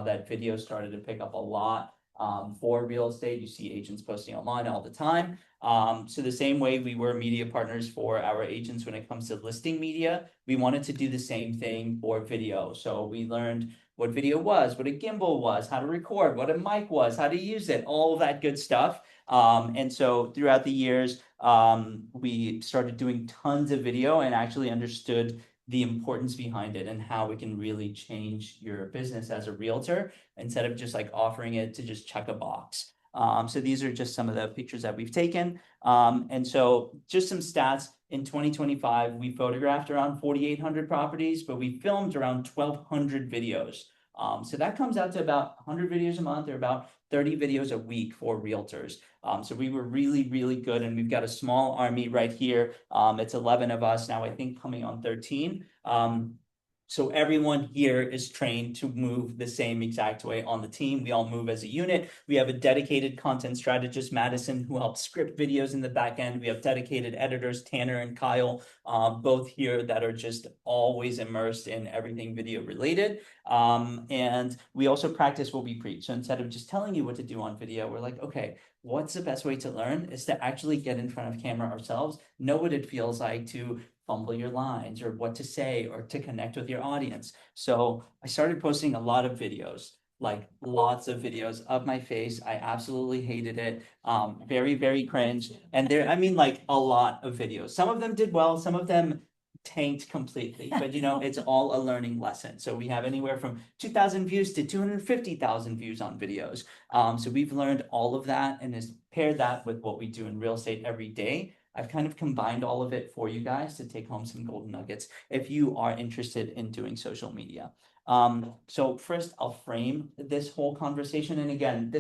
that video started to pick up a lot for real estate. You see agents posting online all the time. So the same way we were media partners for our agents when it comes to listing media, we wanted to do the same thing for video. So we learned what video was, what a gimbal was, how to record, what a mic was, how to use it, all of that good stuff. And so throughout the years, we started doing tons of video and actually understood the importance behind it and how it can really change your business as a realtor instead of just like offering it to just check a box. So these are just some of the pictures that we've taken. And so just some stats. In 2025, we photographed around 4,800 properties, but we filmed around 1,200 videos. So that comes out to about 100 videos a month or about 30 videos a week for realtors. So we were really, really good. And we've got a small army right here. It's 11 of us now, I think coming on 13. So everyone here is trained to move the same exact way on the team. We all move as a unit. We have a dedicated content strategist, Madison, who helps script videos in the back end. We have dedicated editors, Tanner and Kyle, both here that are just always immersed in everything video related. And we also practice what we preach. So instead of just telling you what to do on video, we're like, okay, what's the best way to learn is to actually get in front of camera ourselves, know what it feels like to fumble your lines or what to say or to connect with your audience. So I started posting a lot of videos, like lots of videos of my face. I absolutely hated it. Very, very cringe. And I mean like a lot of videos. Some of them did well, some of them tanked completely, but it's all a learning lesson. So we have anywhere from 2,000 views to 250,000 views on videos. So we've learned all of that and has paired that with what we do in real estate every day. I've kind of combined all of it for you guys to take home some golden nuggets if you are interested in doing social media. So first I'll frame this whole conversation. And again,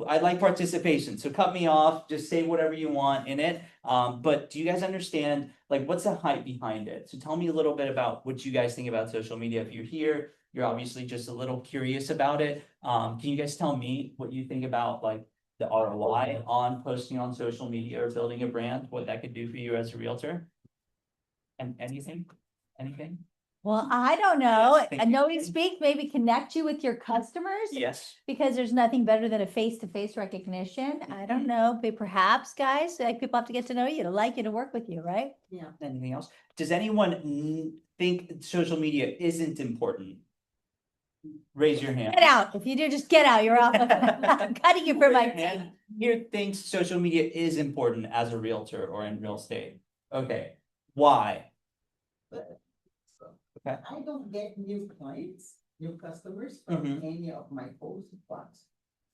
I like participation. So cut me off, just say whatever you want in it. But do you guys understand, like, what's the hype behind it? So tell me a little bit about what you guys think about social media. If you're here, you're obviously just a little curious about it. Can you guys tell me what you think about like the ROI on posting on social media or building a brand, what that could do for you as a realtor? And anything? Well, I don't know. Yes, thank I you. know you speak, maybe connect you with your customers. Yes. Because there's nothing better than a face-to-face recognition. I don't know, but perhaps, guys, like people have to get to know you, to like you, to work with you, right? Yeah. Anything else? Does anyone think social media isn't important? Raise your hand. Get out. If you do, just get out. You're off. I'm cutting you from my team. Here thinks social media is important as a realtor or in real estate. Okay. Why? Okay. I don't get new clients, new customers from any of my posts, but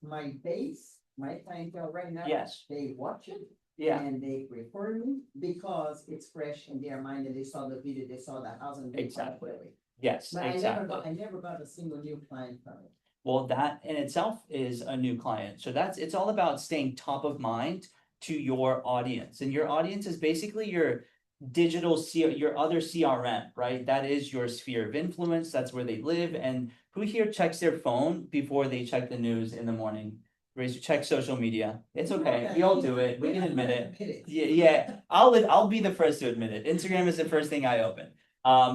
my base, my clientele right now, yes, they watch it. Yeah. And they refer me because it's fresh in their mind and they saw the video, they saw the house and they exactly. Yes, but exactly. I never got a single new client from it. Well, that in itself is a new client. So it's all about staying top of mind to your audience. And your audience is basically your your other CRM, right? That is your sphere of influence. That's where they live. And who here checks their phone before they check the news in the morning? Check social media. It's okay. We all do it. We can admit it. Yeah. I'll be the first to admit it. Instagram is the first thing I open.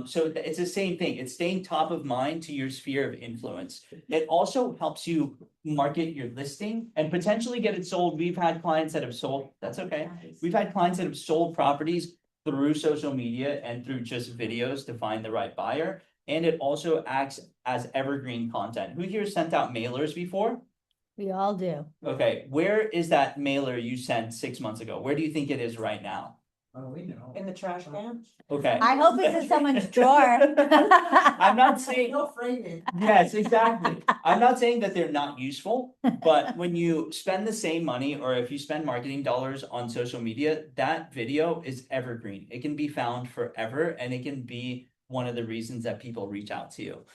So it's the same thing. It's staying top of mind to your sphere of influence. It also helps you market your listing and potentially get it sold. We've had clients that have sold. That's okay. We've had clients that have sold properties through social media and through just videos to find the right buyer. And it also acts as evergreen content. Who here sent out mailers before? We all do. Okay. Where is that mailer you sent 6 months ago? Where do you think it is right now? Oh, we know. In the trash can? Okay. I hope it's in someone's drawer. I'm not saying. Don't frame it. Yes, exactly. I'm not saying that they're not useful, but when you spend the same money or if you spend marketing dollars on social media, that video is evergreen. It can be found forever and it can be one of the reasons that people reach out to you.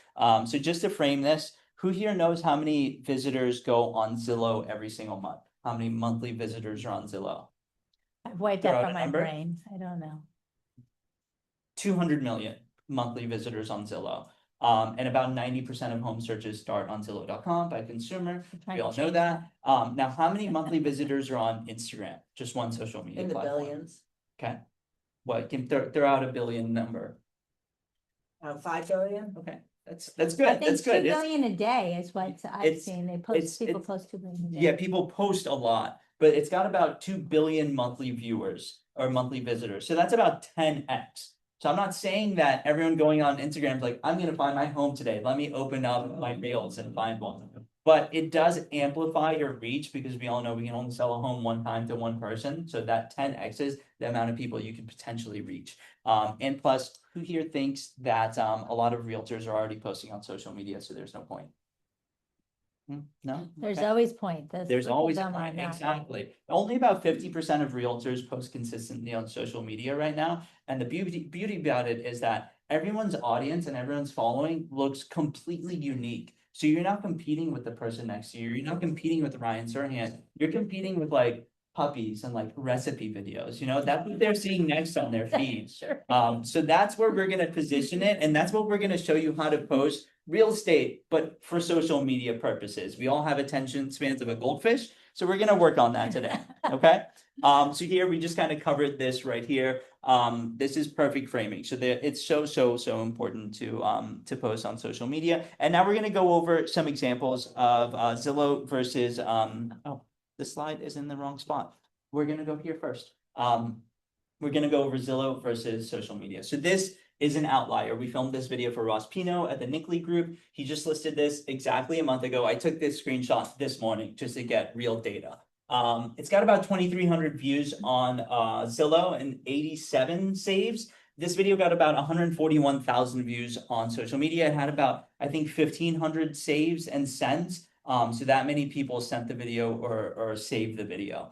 So just to frame this, who here knows how many visitors go on Zillow every single month? How many monthly visitors are on Zillow? I've wiped that from my brain. I don't know. 200 million monthly visitors on Zillow. And about 90% of home searches start on Zillow.com by consumer. We all know that. Now, how many monthly visitors are on Instagram? Just one social media In the platform. billions. Okay. What can throw out a billion number? 5 billion? Okay. That's I good, think that's 2 good. billion a day is what I've it's- seen. They it's- people it's- post 2 billion a day. Yeah, people post a lot, but it's got about 2 billion monthly viewers or monthly visitors. So that's about 10x. So I'm not saying that everyone going on Instagram is like, I'm gonna find my home today. Let me open up my reels and find one. But it does amplify your reach because we all know we can only sell a home one time to one person. So that 10x is the amount of people you could potentially reach. And plus, who here thinks that a lot of realtors are already posting on social media, so there's no point? No? There's Okay. always point. That's There's what they've always a done right point, now. exactly. Only about 50% of realtors post consistently on social media right now. And the beauty about it is that everyone's audience and everyone's following looks completely unique. So you're not competing with the person next to you. You're not competing with Ryan Serhant. You're competing with like puppies and like recipe videos, you know, that's what they're seeing next on their feeds. Sure. So that's where we're gonna position it, and that's what we're gonna show you how to post real estate, but for social media purposes. We all have attention spans of a goldfish, so we're gonna work on that today, okay? So here we just kind of covered this right here. This is perfect framing. So it's so important to post on social media. And now we're gonna go over some examples of Zillow versus oh, the slide is in the wrong spot. We're gonna go here first. We're gonna go over Zillow versus social media. So this is an outlier. We filmed this video for Ross Pino at the Nickley Group. He just listed this exactly a month ago. I took this screenshot this morning just to get real data. It's got about 2,300 views on Zillow and 87 saves. This video got about 141,000 views on social media. It had about, I think, 1,500 saves and sends. So that many people sent the video or saved the video.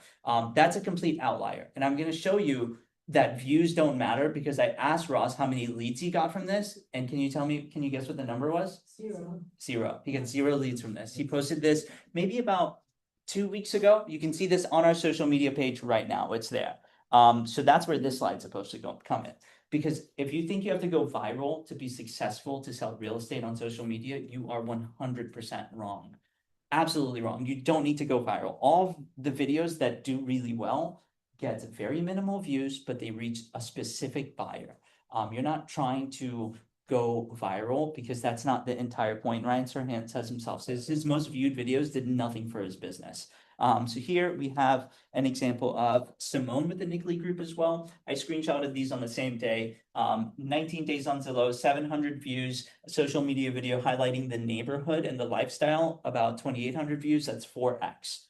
That's a complete outlier. And I'm going to show you that views don't matter because I asked Ross how many leads he got from this. And can you guess what the number was? 0. 0. He got 0 leads from this. He posted this maybe about 2 weeks ago. You can see this on our social media page right now. It's there. So that's where this slide's supposed to come in. Because if you think you have to go viral to be successful to sell real estate on social media, you are 100% wrong. Absolutely wrong. You don't need to go viral. All of the videos that do really well get very minimal views, but they reach a specific buyer. You're not trying to go viral because that's not the entire point. Ryan Serhant says himself, says his most viewed videos did nothing for his business. So here we have an example of Simone with the Nickley Group as well. I screenshotted these on the same day. 19 days on Zillow, 700 views, a social media video highlighting the neighborhood and the lifestyle, about 2,800 views. That's 4x.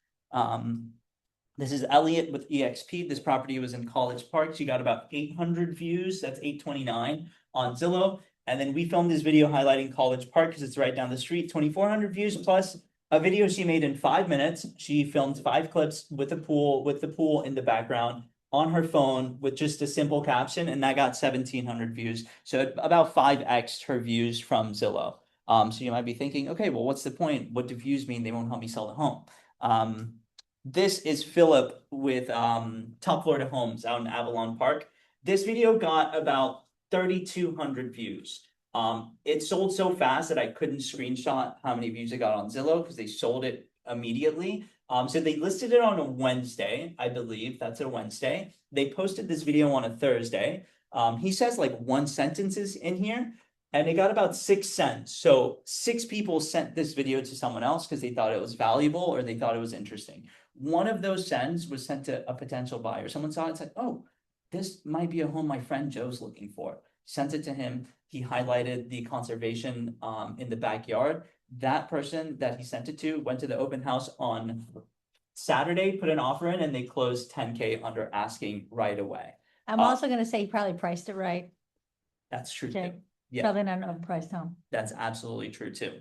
This is Elliot with EXP. This property was in College Park. She got about 800 views. That's 829 on Zillow. And then we filmed this video highlighting College Park because it's right down the street. 2,400 views plus a video she made in 5 minutes. She filmed 5 clips with the pool in the background on her phone with just a simple caption, and that got 1,700 views. So about 5x her views from Zillow. So you might be thinking, okay, well, what's the point? What do views mean? They won't help me sell the home. This is Philip with Top Florida Homes out in Avalon Park. This video got about 3,200 views. It sold so fast that I couldn't screenshot how many views it got on Zillow because they sold it immediately. So they listed it on a Wednesday, I believe. That's a Wednesday. They posted this video on a Thursday. He says like 1 sentence is in here, and it got about 6 cents. So 6 people sent this video to someone else because they thought it was valuable or they thought it was interesting. One of those sends was sent to a potential buyer. Someone saw it and said, oh, this might be a home my friend Joe's looking for. Sent it to him. He highlighted the conservation in the backyard. That person that he sent it to went to the open house on Saturday, put an offer in, and they closed 10K under asking right away. I'm also gonna say you probably priced it right. That's true Okay. too. Yeah. Probably not an overpriced home. That's absolutely true too.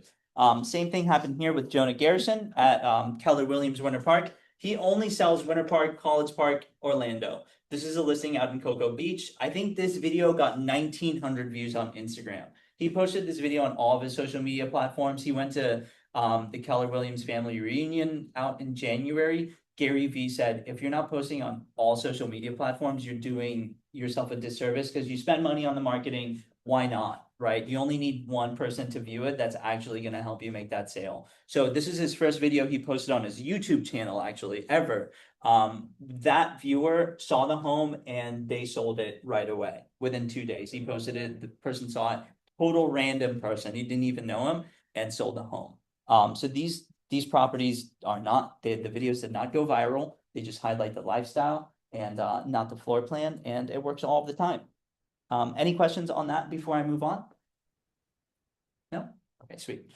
Same thing happened here with Jonah Garrison at Keller Williams Winter Park. He only sells Winter Park, College Park, Orlando. This is a listing out in Cocoa Beach. I think this video got 1,900 views on Instagram. He posted this video on all of his social media platforms. He went to the Keller Williams family reunion out in January. Gary Vee said, if you're not posting on all social media platforms, you're doing yourself a disservice because you spend money on the marketing. Why not? Right? You only need one person to view it. That's actually going to help you make that sale. So this is his first video he posted on his YouTube channel, actually, ever. That viewer saw the home and they sold it right away within 2 days. He posted it. The person saw it. total random person, you didn't even know him, and sold a home. So these properties are not, the videos did not go viral. They just highlight the lifestyle and not the floor plan, and it works all the time. Any questions on that before I move on? No? Okay, sweet.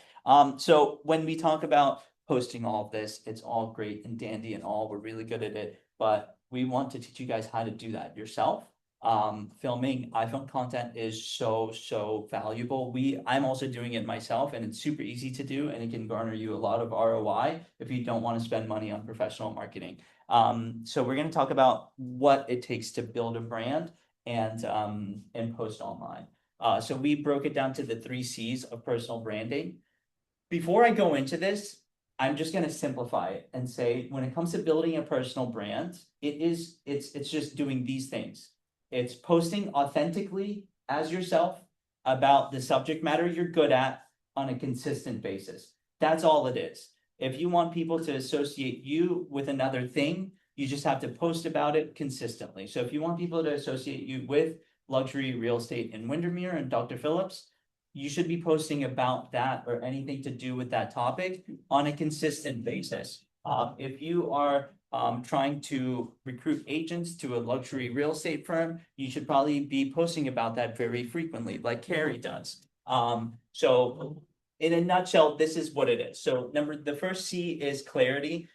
So when we talk about posting all of this, it's all great and dandy and all, we're really good at it, but we want to teach you guys how to do that yourself. Filming iPhone content is so valuable. I'm also doing it myself, and it's super easy to do, and it can garner you a lot of ROI if you don't want to spend money on professional marketing. So we're going to talk about what it takes to build a brand and post online. So we broke it down to the 3 C's of personal branding. Before I go into this, I'm just gonna simplify it and say, when it comes to building a personal brand, it's just doing these things. It's posting authentically as yourself about the subject matter you're good at on a consistent basis. That's all it is. If you want people to associate you with another thing, you just have to post about it consistently. So if you want people to associate you with luxury real estate in Windermere and Dr. Phillips, you should be posting about that or anything to do with that topic on a consistent basis. If you are trying to recruit agents to a luxury real estate firm, you should probably be posting about that very frequently, like Carrie does. So in a nutshell, this is what it is. So the first C is clarity.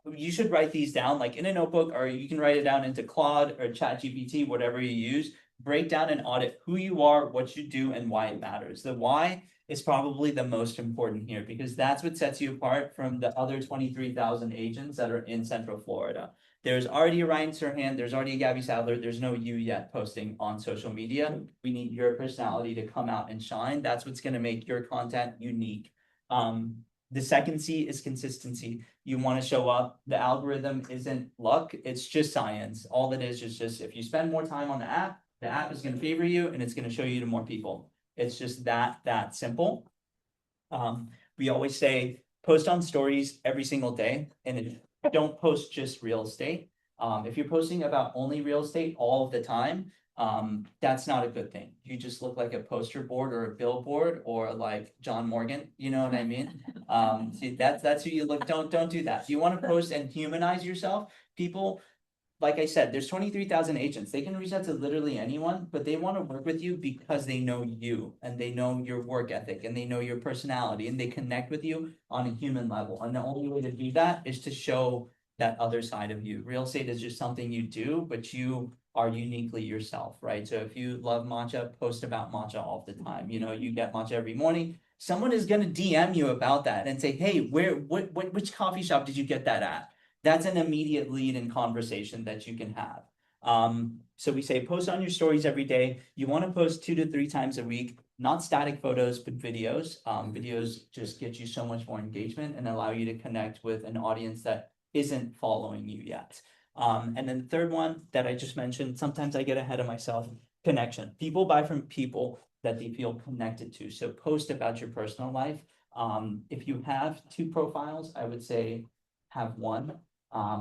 You should write these down like in a notebook, or you can write it down into Claude or ChatGPT, whatever you use. Break down and audit who you are, what you do, and why it matters. The why is probably the most important here, because that's what sets you apart from the other 23,000 agents that are in Central Florida. There's already a Ryan Serhant, there's already a Gabby Sadler, there's no you yet posting on social media. We need your personality to come out and shine. That's what's going to make your content unique. The second C is consistency. You want to show up. The algorithm isn't luck, it's just science. All it is just if you spend more time on the app is going to favor you, and it's going to show you to more people. It's just that simple. We always say post on stories every single day, and don't post just real estate. If you're posting about only real estate all of the time, that's not a good thing. You just look like a poster board or a billboard or like John Morgan, you know what I mean? See, that's who you look. Don't do that. You want to post and humanize yourself. People, like I said, there's 23,000 agents. They can reach out to literally anyone, but they want to work with you because they know you and they know your work ethic and they know your personality and they connect with you on a human level. And the only way to do that is to show that other side of you. Real estate is just something you do, but you are uniquely yourself, right? So if you love matcha, post about matcha all the time. You know, you get matcha every morning. Someone is going to DM you about that and say, hey, which coffee shop did you get that at? That's an immediate lead in conversation that you can have. So we say post on your stories every day. You want to post 2 to 3 times a week, not static photos, but videos. Videos just get you so much more engagement and allow you to connect with an audience that isn't following you yet. And then the third one that I just mentioned, sometimes I get ahead of myself, connection. People buy from people that they feel connected to. So post about your personal life. If you have 2 profiles, I would say have 1.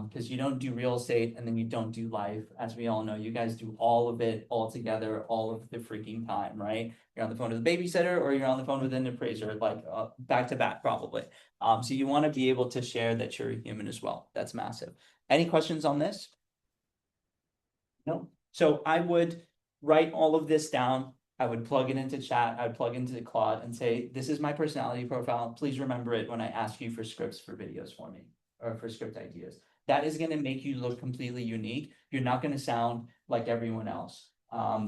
Because you don't do real estate and then you don't do life. As we all know, you guys do all of it all together, all of the freaking time, right? You're on the phone with a babysitter or you're on the phone with an appraiser, like back to back probably. So you want to be able to share that you're a human as well. That's massive. Any questions on this? No. So I would write all of this down. I would plug it into chat. I would plug into Claude and say, this is my personality profile. Please remember it when I ask you for scripts for videos for me, or for script ideas. That is going to make you look completely unique. You're not going to sound like everyone else,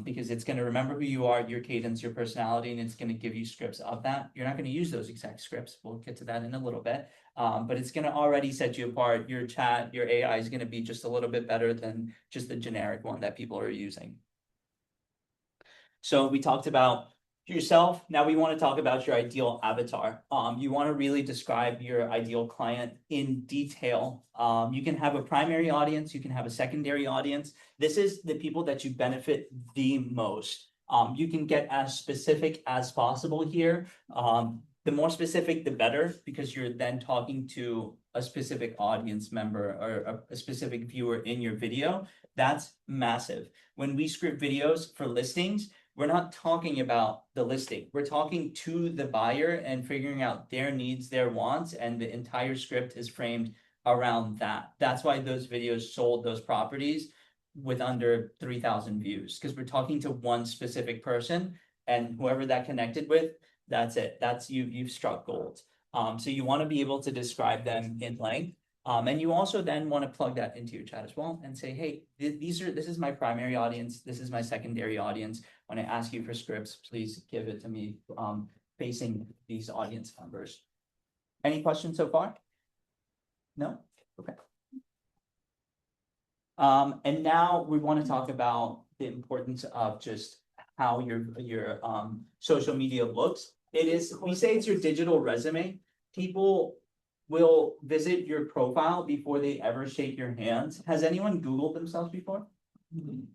because it's going to remember who you are, your cadence, your personality, and it's going to give you scripts of that. You're not going to use those exact scripts. We'll get to that in a little bit. But it's going to already set you apart. Your chat, your AI is going to be just a little bit better than just the generic one that people are using. So we talked about yourself. Now we want to talk about your ideal avatar. You want to really describe your ideal client in detail. You can have a primary audience, you can have a secondary audience. This is the people that you benefit the most. You can get as specific as possible here. The more specific, the better, because you're then talking to a specific audience member or a specific viewer in your video. That's massive. When we script videos for listings, we're not talking about the listing. We're talking to the buyer and figuring out their needs, their wants, and the entire script is framed around that. That's why those videos sold those properties with under 3,000 views, because we're talking to one specific person, and whoever that connected with, that's it. That's you've struck gold. So you want to be able to describe them in length. And you also then want to plug that into your chat as well and say, hey, this is my primary audience. This is my secondary audience. When I ask you for scripts, please give it to me, facing these audience members. Any questions so far? No? Okay. And now we want to talk about the importance of just how your social media looks. We say it's your digital resume. People will visit your profile before they ever shake your hands. Has anyone Googled themselves before?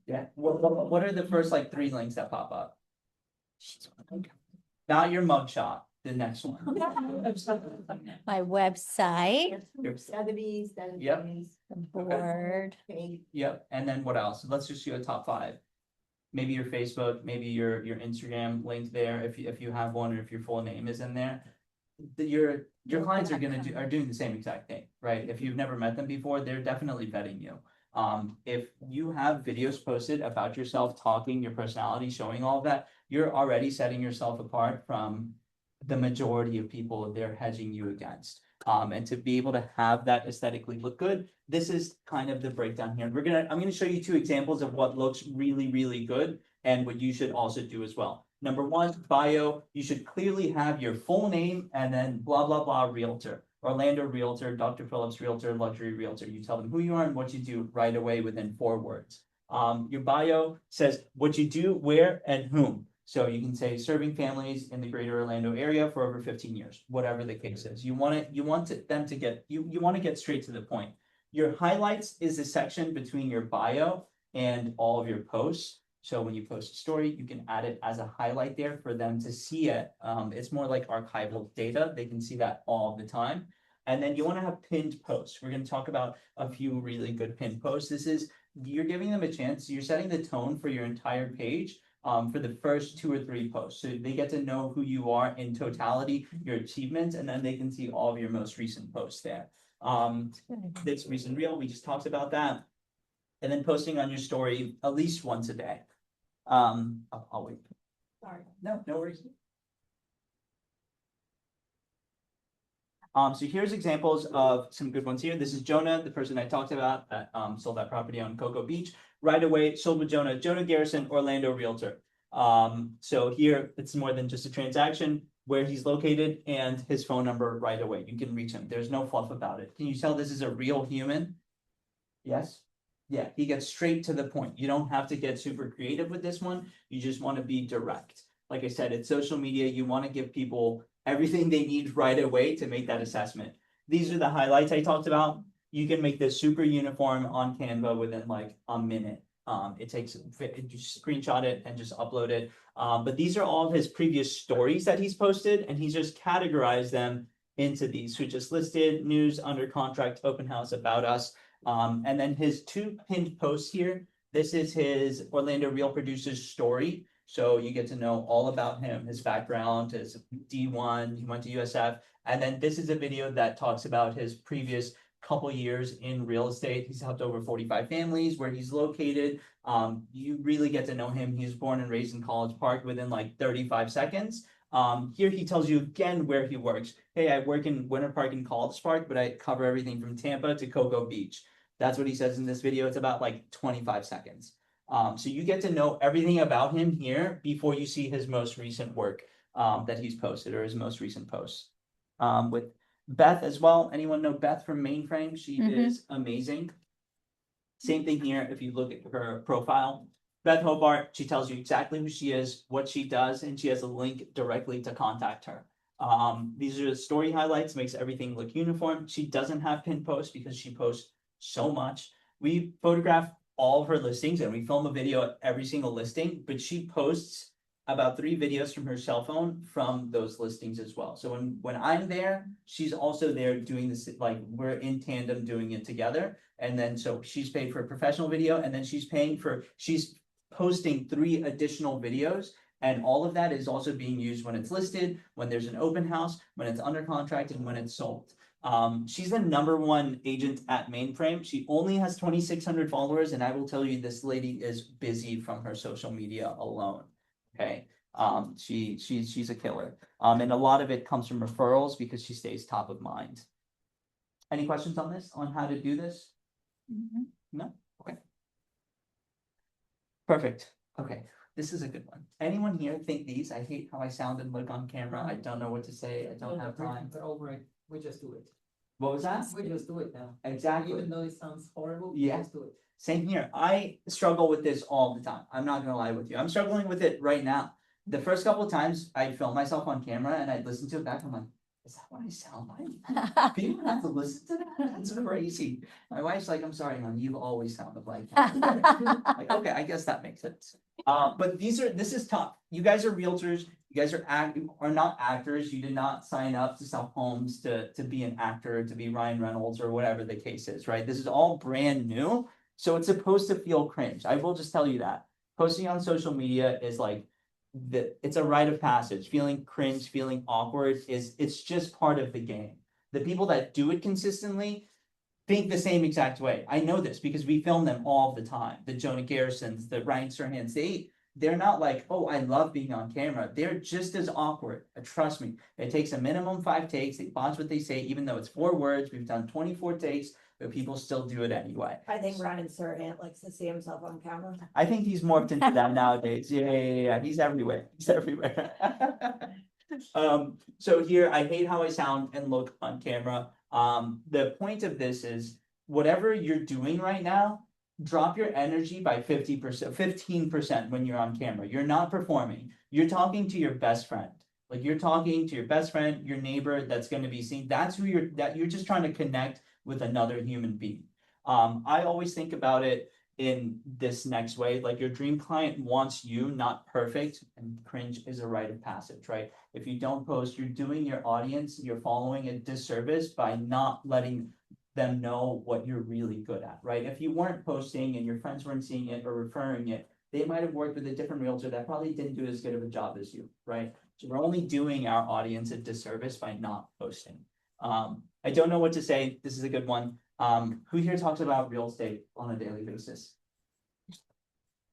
Yeah. What are the first like 3 links that pop up? Not your mugshot. The next one. My website, Sotheby's, Yep. the board. Yep. And then what else? Let's just do a top 5. Maybe your Facebook, maybe your Instagram link there, if you have one, or if your full name is in there. Your clients are doing the same exact thing, right? If you've never met them before, they're definitely vetting you. If you have videos posted about yourself, talking, your personality, showing all of that, you're already setting yourself apart from the majority of people they're hedging you against. And to be able to have that aesthetically look good, this is kind of the breakdown here. I'm gonna show you 2 examples of what looks really, really good and what you should also do as well. Number 1, bio, you should clearly have your full name and then blah, blah, blah, realtor. Orlando Realtor, Dr. Phillips Realtor, Luxury Realtor. You tell them who you are and what you do right away within 4 words. Your bio says what you do, where, and whom. So you can say serving families in the greater Orlando area for over 15 years, whatever the case is. You want them to get, you want to get straight to the point. Your highlights is the section between your bio and all of your posts. So when you post a story, you can add it as a highlight there for them to see it. It's more like archival data. They can see that all the time. And then you want to have pinned posts. We're going to talk about a few really good pinned posts. You're giving them a chance. You're setting the tone for your entire page for the first 2 or 3 posts. So they get to know who you are in totality, your achievements, and then they can see all of your most recent posts there. This recent reel, we just talked about that. And then posting on your story at least once a day. I'll wait. Sorry. No worries. So here's examples of some good ones here. This is Jonah, the person I talked about that sold that property on Cocoa Beach. Right away, sold with Jonah Garrison, Orlando Realtor. So here it's more than just a transaction, where he's located and his phone number right away. You can reach him. There's no fluff about it. Can you tell this is a real human? Yes. Yeah, he gets straight to the point. You don't have to get super creative with this one. You just want to be direct. Like I said, it's social media. You want to give people everything they need right away to make that assessment. These are the highlights I talked about. You can make this super uniform on Canva within like a minute. It takes, you screenshot it and just upload it. But these are all of his previous stories that he's posted, and he's just categorized them into these. So just listed, news, under contract, open house, about us. And then his 2 pinned posts here. This is his Orlando Real Producers story. So you get to know all about him, his background, his D1, he went to USF. And then this is a video that talks about his previous couple years in real estate. He's helped over 45 families, where he's located. You really get to know him. He was born and raised in College Park within like 35 seconds. Here he tells you again where he works. Hey, I work in Winter Park and College Park, but I cover everything from Tampa to Cocoa Beach. That's what he says in this video. It's about like 25 seconds. So you get to know everything about him here before you see his most recent work that he's posted, or his most recent posts. With Beth as well. Anyone know Beth from Mainframe? She is amazing. Same thing here. If you look at her profile, Beth Hobart, she tells you exactly who she is, what she does, and she has a link directly to contact her. These are the story highlights, makes everything look uniform. She doesn't have pinned posts because she posts so much. We photograph all of her listings and we film a video at every single listing, but she posts about 3 videos from her cell phone from those listings as well. So when I'm there, she's also there doing this, like we're in tandem doing it together. And then so she's paid for a professional video, and then she's posting 3 additional videos. And all of that is also being used when it's listed, when there's an open house, when it's under contract, and when it's sold. She's the #1 agent at Mainframe. She only has 2,600 followers, and I will tell you, this lady is busy from her social media alone. Okay, she's a killer. And a lot of it comes from referrals because she stays top of mind. Any questions on this, on how to do this? Mhm. No? Okay. Perfect. Okay, this is a good one. Anyone here think these? I hate how I sound and look on camera. I don't know what to say. I don't have time. We're over it, we just do it. What was that? We just do it now. Exactly. Even though it sounds horrible, we Yeah. just do it. Same here. I struggle with this all the time. I'm not gonna lie with you. I'm struggling with it right now. The first couple of times I film myself on camera and I'd listen to it back, I'm like, is that what I sound like? People have to listen to that? That's crazy. My wife's like, I'm sorry, hon, you've always sounded like that. Like, okay, I guess that makes sense. But this is tough. You guys are realtors. You guys are not actors. You did not sign up to sell homes to be an actor, to be Ryan Reynolds or whatever the case is, right? This is all brand new. So it's supposed to feel cringe. I will just tell you that. Posting on social media is like it's a rite of passage. Feeling cringe, feeling awkward it's just part of the game. The people that do it consistently think the same exact way. I know this because we film them all the time. The Jonah Garrisons, the Ryan Serhants, they're not like, oh, I love being on camera. They're just as awkward. Trust me. It takes a minimum 5 takes. They watch what they say, even though it's 4 words. We've done 24 takes, but people still do it anyway. I think Ryan Serhant likes to see himself on camera. I think he's morphed into that nowadays. Yeah. He's everywhere. He's everywhere. So here, I hate how I sound and look on camera. The point of this is whatever you're doing right now, drop your energy by 50%, 15% when you're on camera. You're not performing. You're talking to your best friend. Like you're talking to your best friend, your neighbor that's going to be seen. That's who you're just trying to connect with another human being. I always think about it in this next way, like your dream client wants you, not perfect, and cringe is a rite of passage, right? If you don't post, you're doing your audience, you're following a disservice by not letting them know what you're really good at, right? If you weren't posting and your friends weren't seeing it or referring it, they might have worked with a different realtor that probably didn't do as good of a job as you, right? So we're only doing our audience a disservice by not posting. I don't know what to say. This is a good one. Who here talks about real estate on a daily basis?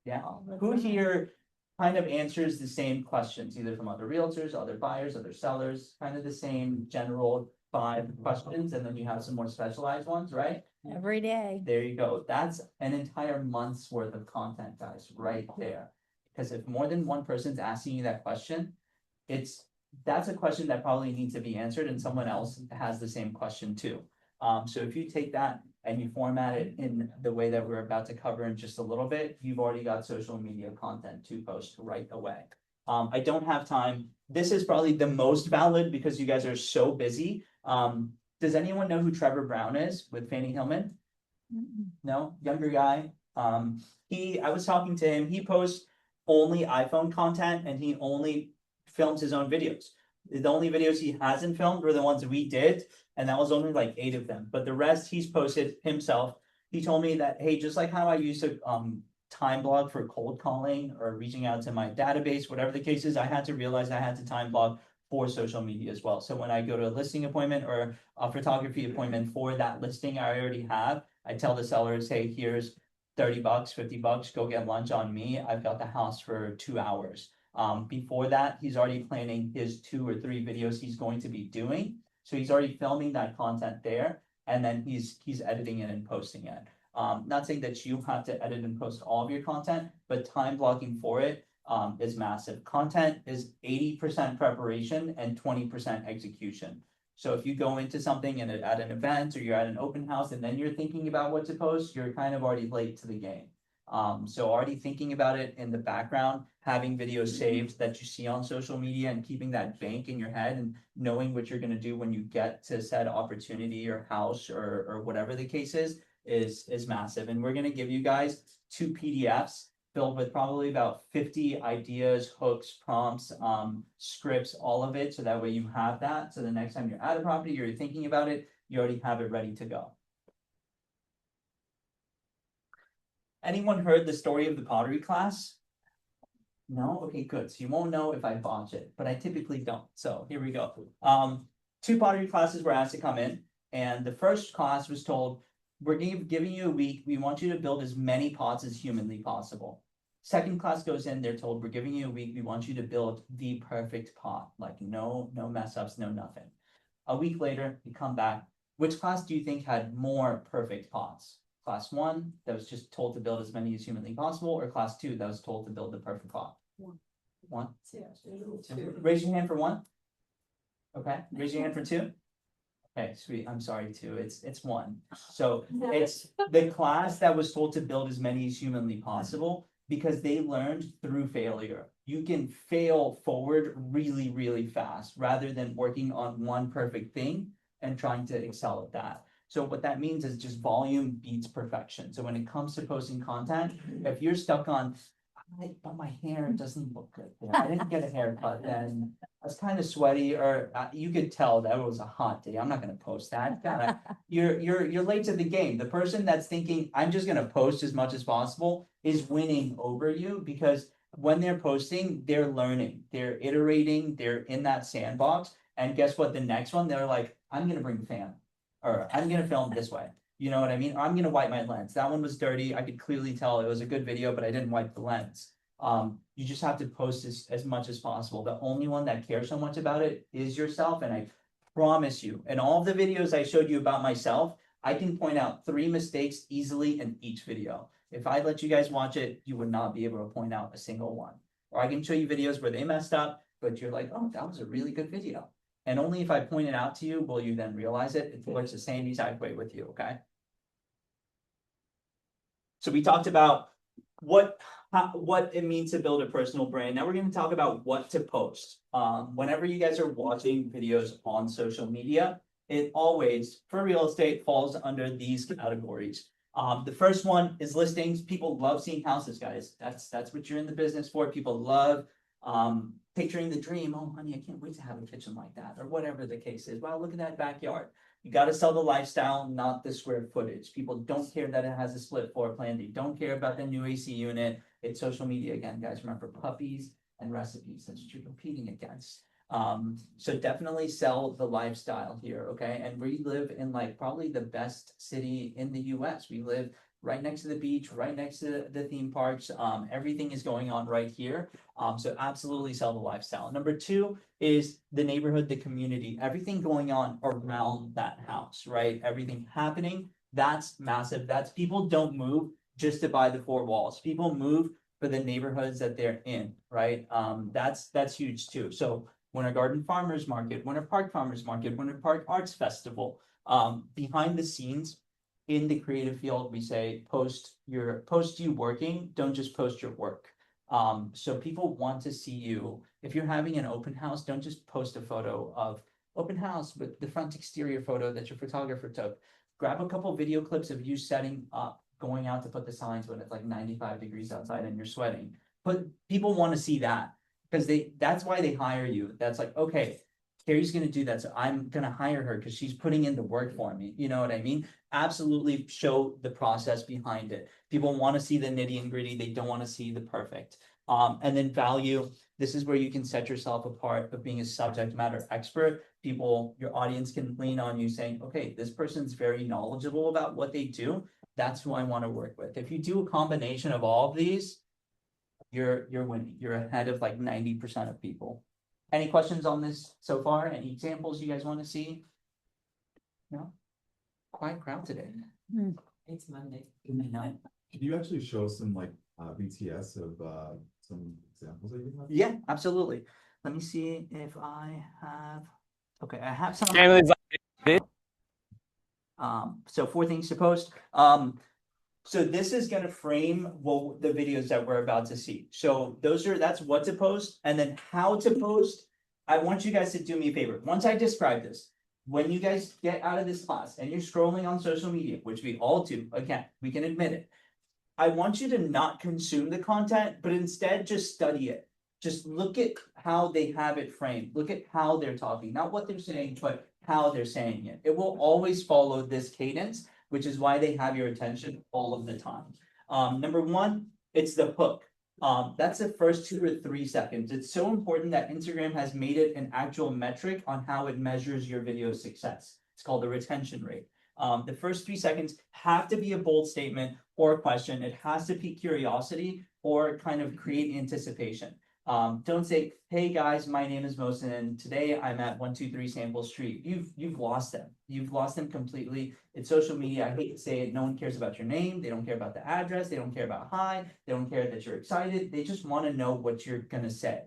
Yeah. Who here kind of answers the same questions, either from other realtors, other buyers, other sellers, kind of the same general 5 questions, and then you have some more specialized ones, right? Every day. There you go. That's an entire month's worth of content, guys, right there. Because if more than one person's asking you that question, that's a question that probably needs to be answered, and someone else has the same question too. So if you take that and you format it in the way that we're about to cover in just a little bit, you've already got social media content to post right away. I don't have time. This is probably the most valid because you guys are so busy. Does anyone know who Trevor Brown is with Fannie Hillman? No, younger guy. I was talking to him. He posts only iPhone content and he only films his own videos. The only videos he hasn't filmed were the ones we did, and that was only like 8 of them. But the rest he's posted himself. He told me that, hey, just like how I used to time block for cold calling or reaching out to my database, whatever the case is, I had to realize I had to time block for social media as well. So when I go to a listing appointment or a photography appointment for that listing I already have, I tell the sellers, hey, here's $30, $50, go get lunch on me. I've got the house for 2 hours. Before that, he's already planning his 2 or 3 videos he's going to be doing. So he's already filming that content there, and then he's editing it and posting it. Not saying that you have to edit and post all of your content, but time blocking for it is massive. Content is 80% preparation and 20% execution. So if you go into something and at an event or you're at an open house and then you're thinking about what to post, you're kind of already late to the game. So already thinking about it in the background, having videos saved that you see on social media and keeping that bank in your head and knowing what you're going to do when you get to said opportunity or house or whatever the case is massive. And we're going to give you guys 2 PDFs filled with probably about 50 ideas, hooks, prompts, scripts, all of it. So that way you have that. So the next time you're at a property, you're thinking about it, you already have it ready to go. Anyone heard the story of the pottery class? No? Okay, good. So you won't know if I botch it, but I typically don't. So here we go. Two pottery classes were asked to come in, and the first class was told, we're giving you a week. We want you to build as many pots as humanly possible. Second class goes in, they're told, we're giving you a week. We want you to build the perfect pot, like no mess ups, no nothing. A week later, we come back. Which class do you think had more perfect pots? Class 1, that was just told to build as many as humanly possible, or class 2, that was told to build the perfect pot? One. Raise your hand for 1. Okay, raise your hand for 2. Okay, sweet. I'm sorry, 2. It's 1. So it's the class that was told to build as many as humanly possible because they learned through failure. You can fail forward really, really fast rather than working on one perfect thing and trying to excel at that. So what that means is just volume beats perfection. So when it comes to posting content, if you're stuck on, but my hair doesn't look good. I didn't get a haircut, then I was kind of sweaty, or you could tell that it was a hot day. I'm not gonna post that. You're late to the game. The person that's thinking, I'm just gonna post as much as possible is winning over you because when they're posting, they're learning, they're iterating, they're in that sandbox. And guess what? The next one, they're like, I'm gonna bring fan, or I'm gonna film this way. You know what I mean? Or I'm gonna wipe my lens. That one was dirty. I could clearly tell it was a good video, but I didn't wipe the lens. You just have to post as much as possible. The only one that cares so much about it is yourself. And I promise you, in all of the videos I showed you about myself, I can point out 3 mistakes easily in each video. If I let you guys watch it, you would not be able to point out a single one. Or I can show you videos where they messed up, but you're like, oh, that was a really good video. And only if I point it out to you, will you then realize it. It works the same exact way with you, okay? So we talked about what it means to build a personal brand. Now we're going to talk about what to post. Whenever you guys are watching videos on social media, it always, for real estate, falls under these categories. The first one is listings. People love seeing houses, guys. That's what you're in the business for. People love picturing the dream. Oh, honey, I can't wait to have a kitchen like that, or whatever the case is. Wow, look at that backyard. You got to sell the lifestyle, not the square footage. People don't care that it has a split floor plan. They don't care about the new AC unit. It's social media again, guys. Remember, puppies and recipes. That's what you're competing against. So definitely sell the lifestyle here, okay? And we live in like probably the best city in the US. We live right next to the beach, right next to the theme parks. Everything is going on right here. So absolutely sell the lifestyle. Number 2 is the neighborhood, the community, everything going on around that house, right? Everything happening. That's massive. That's people don't move just to buy the 4 walls. People move for the neighborhoods that they're in, right? That's huge too. So Winter Garden Farmers Market, Winter Park Farmers Market, Winter Park Arts Festival. Behind the scenes, in the creative field, we say post you working, don't just post your work. So people want to see you. If you're having an open house, don't just post a photo of open house with the front exterior photo that your photographer took. Grab a couple video clips of you setting up, going out to put the signs when it's like 95 degrees outside and you're sweating. But people want to see that because that's why they hire you. That's like, okay, Carrie's gonna do that, so I'm gonna hire her because she's putting in the work for me. You know what I mean? Absolutely show the process behind it. People want to see the nitty and gritty. They don't want to see the perfect. And then value. This is where you can set yourself apart of being a subject matter expert. People, your audience can lean on you saying, okay, this person's very knowledgeable about what they do. That's who I want to work with. If you do a combination of all of these, you're winning. You're ahead of like 90% of people. Any questions on this so far? Any examples you guys want to see? No? Quiet crowd today. It's Monday. I know. Can you actually show some like BTS of some examples that you have? Yeah, absolutely. Let me see if I have. Okay, I have some. So 4 things to post. So this is gonna frame the videos that we're about to see. So that's what to post, and then how to post. I want you guys to do me a favor. Once I describe this, when you guys get out of this class and you're scrolling on social media, which we all do, again, we can admit it. I want you to not consume the content, but instead just study it. Just look at how they have it framed. Look at how they're talking, not what they're saying, but how they're saying it. It will always follow this cadence, which is why they have your attention all of the time. Number one, it's the hook. That's the first 2 or 3 seconds. It's so important that Instagram has made it an actual metric on how it measures your video success. It's called the retention rate. The first 3 seconds have to be a bold statement or a question. It has to pique curiosity or kind of create anticipation. Don't say, hey guys, my name is Mohsen and today I'm at 123 Sample Street. You've lost them. You've lost them completely. It's social media. I hate to say it. No one cares about your name. They don't care about the address. They don't care about hi. They don't care that you're excited. They just want to know what you're going to say.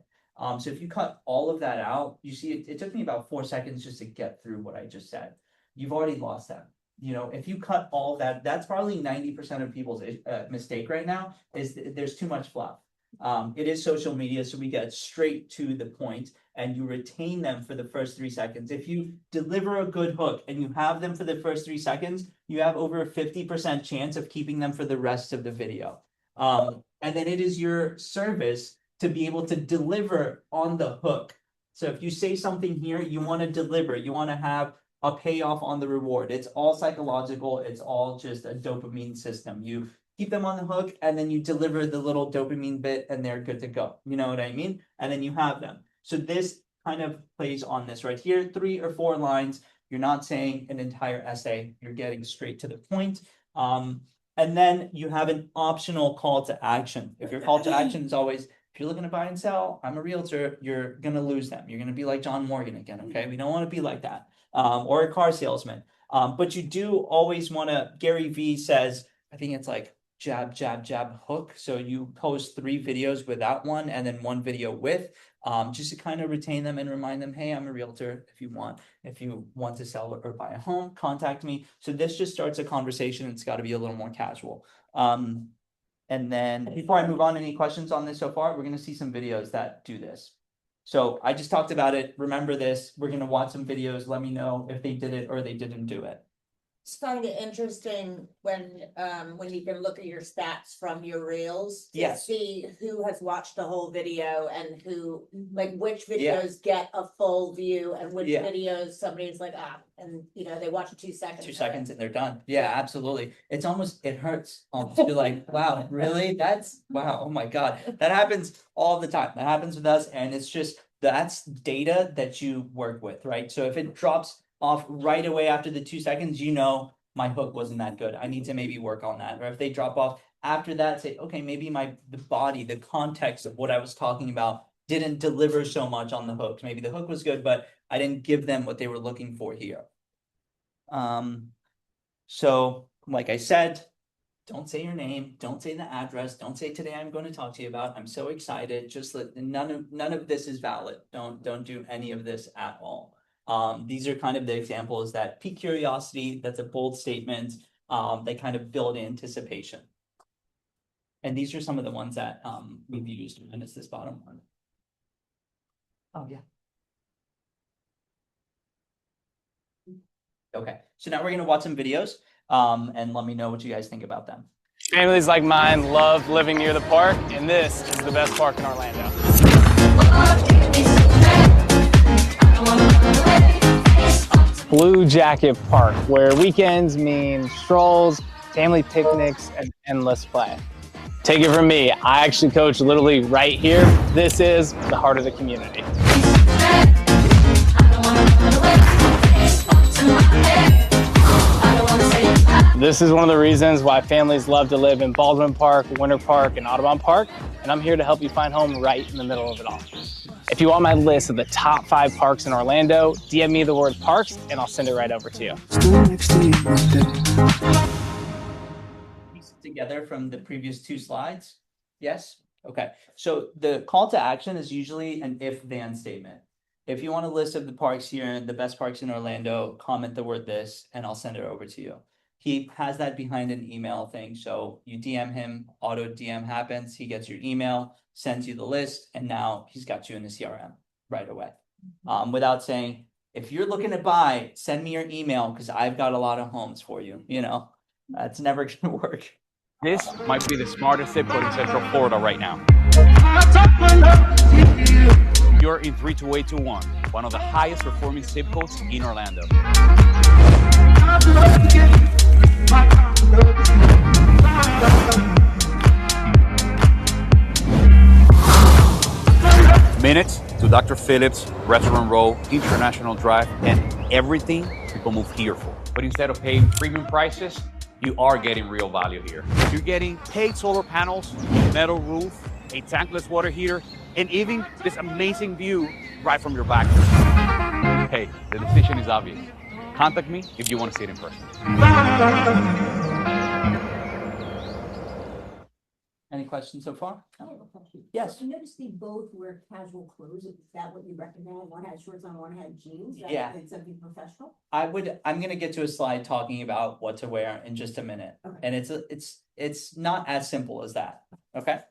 So if you cut all of that out, you see it took me about 4 seconds just to get through what I just said. You've already lost them. You know, if you cut all that, that's probably 90% of people's mistake right now is there's too much fluff. It is social media, so we get straight to the point and you retain them for the first 3 seconds. If you deliver a good hook and you have them for the first 3 seconds, you have over a 50% chance of keeping them for the rest of the video. And then it is your service to be able to deliver on the hook. So if you say something here, you want to deliver, you want to have a payoff on the reward. It's all psychological. It's all just a dopamine system. You keep them on the hook and then you deliver the little dopamine bit and they're good to go. You know what I mean? And then you have them. So this kind of plays on this right here, 3 or 4 lines. You're not saying an entire essay. You're getting straight to the point. And then you have an optional call to action. If your call to action is always, if you're looking to buy and sell, I'm a realtor, you're going to lose them. You're going to be like John Morgan again. Okay. We don't want to be like that. Or a car salesman. But you do always want to, Gary Vee says, I think it's like jab, jab, jab, hook. So you post 3 videos without one and then 1 video with, just to kind of retain them and remind them, hey, I'm a realtor. If you want to sell or buy a home, contact me. So this just starts a conversation. It's got to be a little more casual. And then before I move on, any questions on this so far? We're going to see some videos that do this. So I just talked about it. Remember this. We're going to watch some videos. Let me know if they did it or they didn't do it. Just find it interesting when you can look at your stats from your reels. To Yes. see who has watched the whole video and who, like, which Yeah. videos get a full view and which Yeah. videos somebody's like, and you know, they watch 2 seconds. 2 seconds and they're done. Yeah, absolutely. It's almost, it hurts. You're like, wow, really? Wow. Oh my God. That happens all the time. That happens with us. And it's just, that's data that you work with, right? So if it drops off right away after the 2 seconds, you know, my hook wasn't that good. I need to maybe work on that. Or if they drop off after that, say, okay, maybe the body, the context of what I was talking about didn't deliver so much on the hook. Maybe the hook was good, but I didn't give them what they were looking for here. So like I said, don't say your name, don't say the address, don't say today I'm going to talk to you about, I'm so excited. Just none of this is valid. Don't do any of this at all. These are kind of the examples that pique curiosity. That's a bold statement. They kind of build anticipation. And these are some of the ones that we've used, and it's this bottom one. Oh yeah. Okay, so now we're gonna watch some videos and let me know what you guys think about them. Families like mine love living near the park, and this is the best park in Orlando. Blue Jacket Park, where weekends mean strolls, family picnics, and endless play. Take it from me, I actually coach Little League right here. This is the heart of the community. This is one of the reasons why families love to live in Baldwin Park, Winter Park, and Audubon Park, and I'm here to help you find home right in the middle of it all. If you want my list of the top 5 parks in Orlando, DM me the word parks, and I'll send it right over to you. Piece it together from the previous 2 slides? Yes? Okay, so the call to action is usually an if-then statement. If you want a list of the parks here, the best parks in Orlando, comment the word this, and I'll send it over to you. He has that behind an email thing. So you DM him, auto DM happens, he gets your email, sends you the list, and now he's got you in the CRM right away. Without saying, if you're looking to buy, send me your email because I've got a lot of homes for you. You know, that's never gonna work. This might be the smartest zip code in Central Florida right now. You're in 32821, one of the highest performing zip codes in Orlando. Phillips, Restaurant Row, International Drive, and everything people move here for. But instead of paying premium prices, you are getting real value here. You're getting paid solar panels, metal roof, a tankless water heater, and even this amazing view right from your back. Hey, the decision is obvious. Contact me if you want to see it in person. Any questions so far? I have a question. Yes. I noticed they both wear casual clothes. Is that what you recommend? One had shorts on, one had jeans? Yeah. It's something professional? I'm gonna get to a slide talking about what to wear in just a minute. Okay. And it's not as simple as that, okay?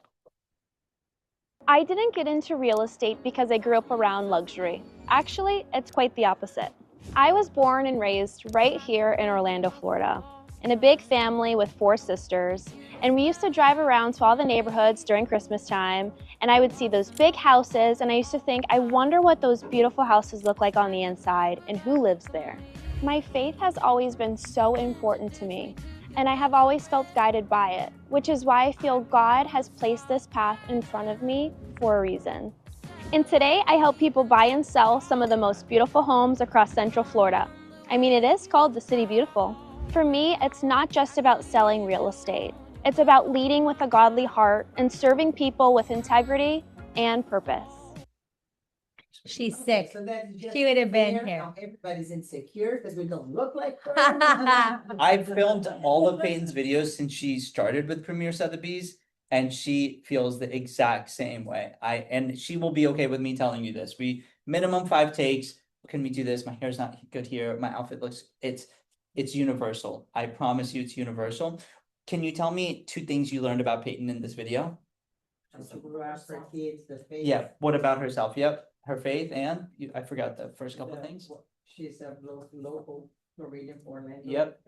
I didn't get into real estate because I grew up around luxury. Actually, it's quite the opposite. I was born and raised right here in Orlando, Florida, in a big family with 4 sisters, and we used to drive around to all the neighborhoods during Christmas time, and I would see those big houses, and I used to think, I wonder what those beautiful houses look like on the inside and who lives there. My faith has always been so important to me, and I have always felt guided by it, which is why I feel God has placed this path in front of me for a reason. And today I help people buy and sell some of the most beautiful homes across Central Florida. I mean, it is called the City Beautiful. For me, it's not just about selling real estate. It's about leading with a godly heart and serving people with integrity and purpose. She's sick. So that's just She would have been fair. here. Now everybody's insecure because we don't look like her. I've filmed all of Peyton's videos since she started with Premier Sotheby's, and she feels the exact same way. And she will be okay with me telling you this. We minimum 5 takes. Can we do this? My hair's not good here. My outfit looks, it's universal. I promise you it's universal. Can you tell me 2 things you learned about Peyton in this video? She grew up her kids, the faith. Yeah, what about herself? Yep, her faith and I forgot the first couple the- things. She's a local Floridian Orlando. Yep.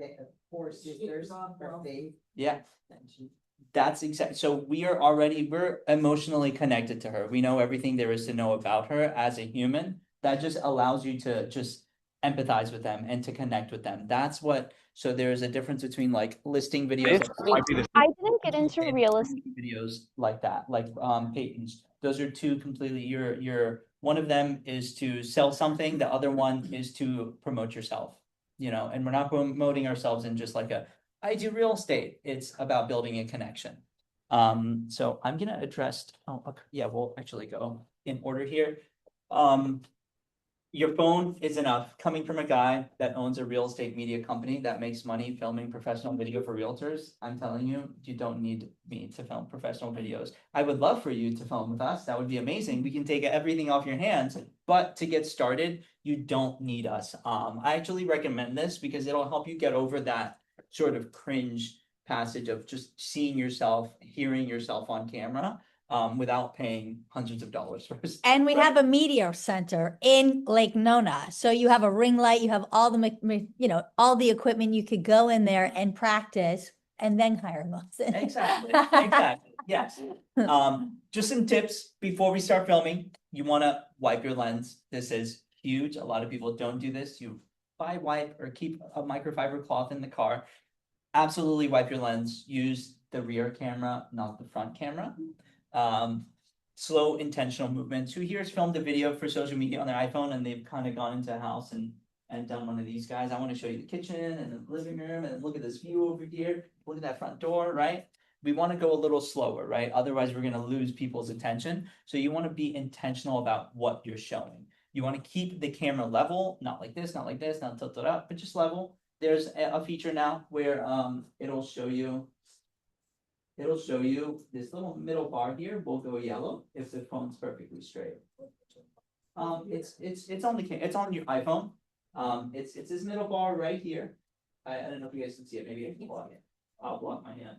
4 sisters, her faith. Yeah. And she That's exact. So we're emotionally connected to her. We know everything there is to know about her as a human. That just allows you to just empathize with them and to connect with them. That's what, so there's a difference between like listing videos. This might be the I didn't get into real estate. Videos like that, like Peyton's. Those are 2 completely, you're, one of them is to sell something, the other one is to promote yourself. You know, and we're not promoting ourselves in just like I do real estate. It's about building a connection. So I'm gonna address, yeah, we'll actually go in order here. Your phone is enough. Coming from a guy that owns a real estate media company that makes money filming professional video for realtors, I'm telling you, you don't need me to film professional videos. I would love for you to film with us. That would be amazing. We can take everything off your hands, but to get started, you don't need us. I actually recommend this because it'll help you get over that sort of cringe passage of just seeing yourself, hearing yourself on camera, without paying hundreds of dollars first. And we have a media center in Lake Nona. So you have a ring light, you have all the, all the equipment. You could go in there and practice and then hire Wilson. Exactly, yes. Just some tips before we start filming. You wanna wipe your lens. This is huge. A lot of people don't do this. You wipe or keep a microfiber cloth in the car. Absolutely wipe your lens. Use the rear camera, not the front camera. Slow intentional movements. Who here has filmed a video for social media on their iPhone and they've kind of gone into a house and done one of these guys? I want to show you the kitchen and the living room and look at this view over here. Look at that front door, right? We want to go a little slower, right? Otherwise, we're going to lose people's attention. So you want to be intentional about what you're showing. You want to keep the camera level, not like this, not tilted up, but just level. There's a feature now where it'll show you this little middle bar here will go yellow if the phone's perfectly straight. It's on your iPhone. It's this middle bar right here. I don't know if you guys can see it. Maybe I can block it. I'll block my hand.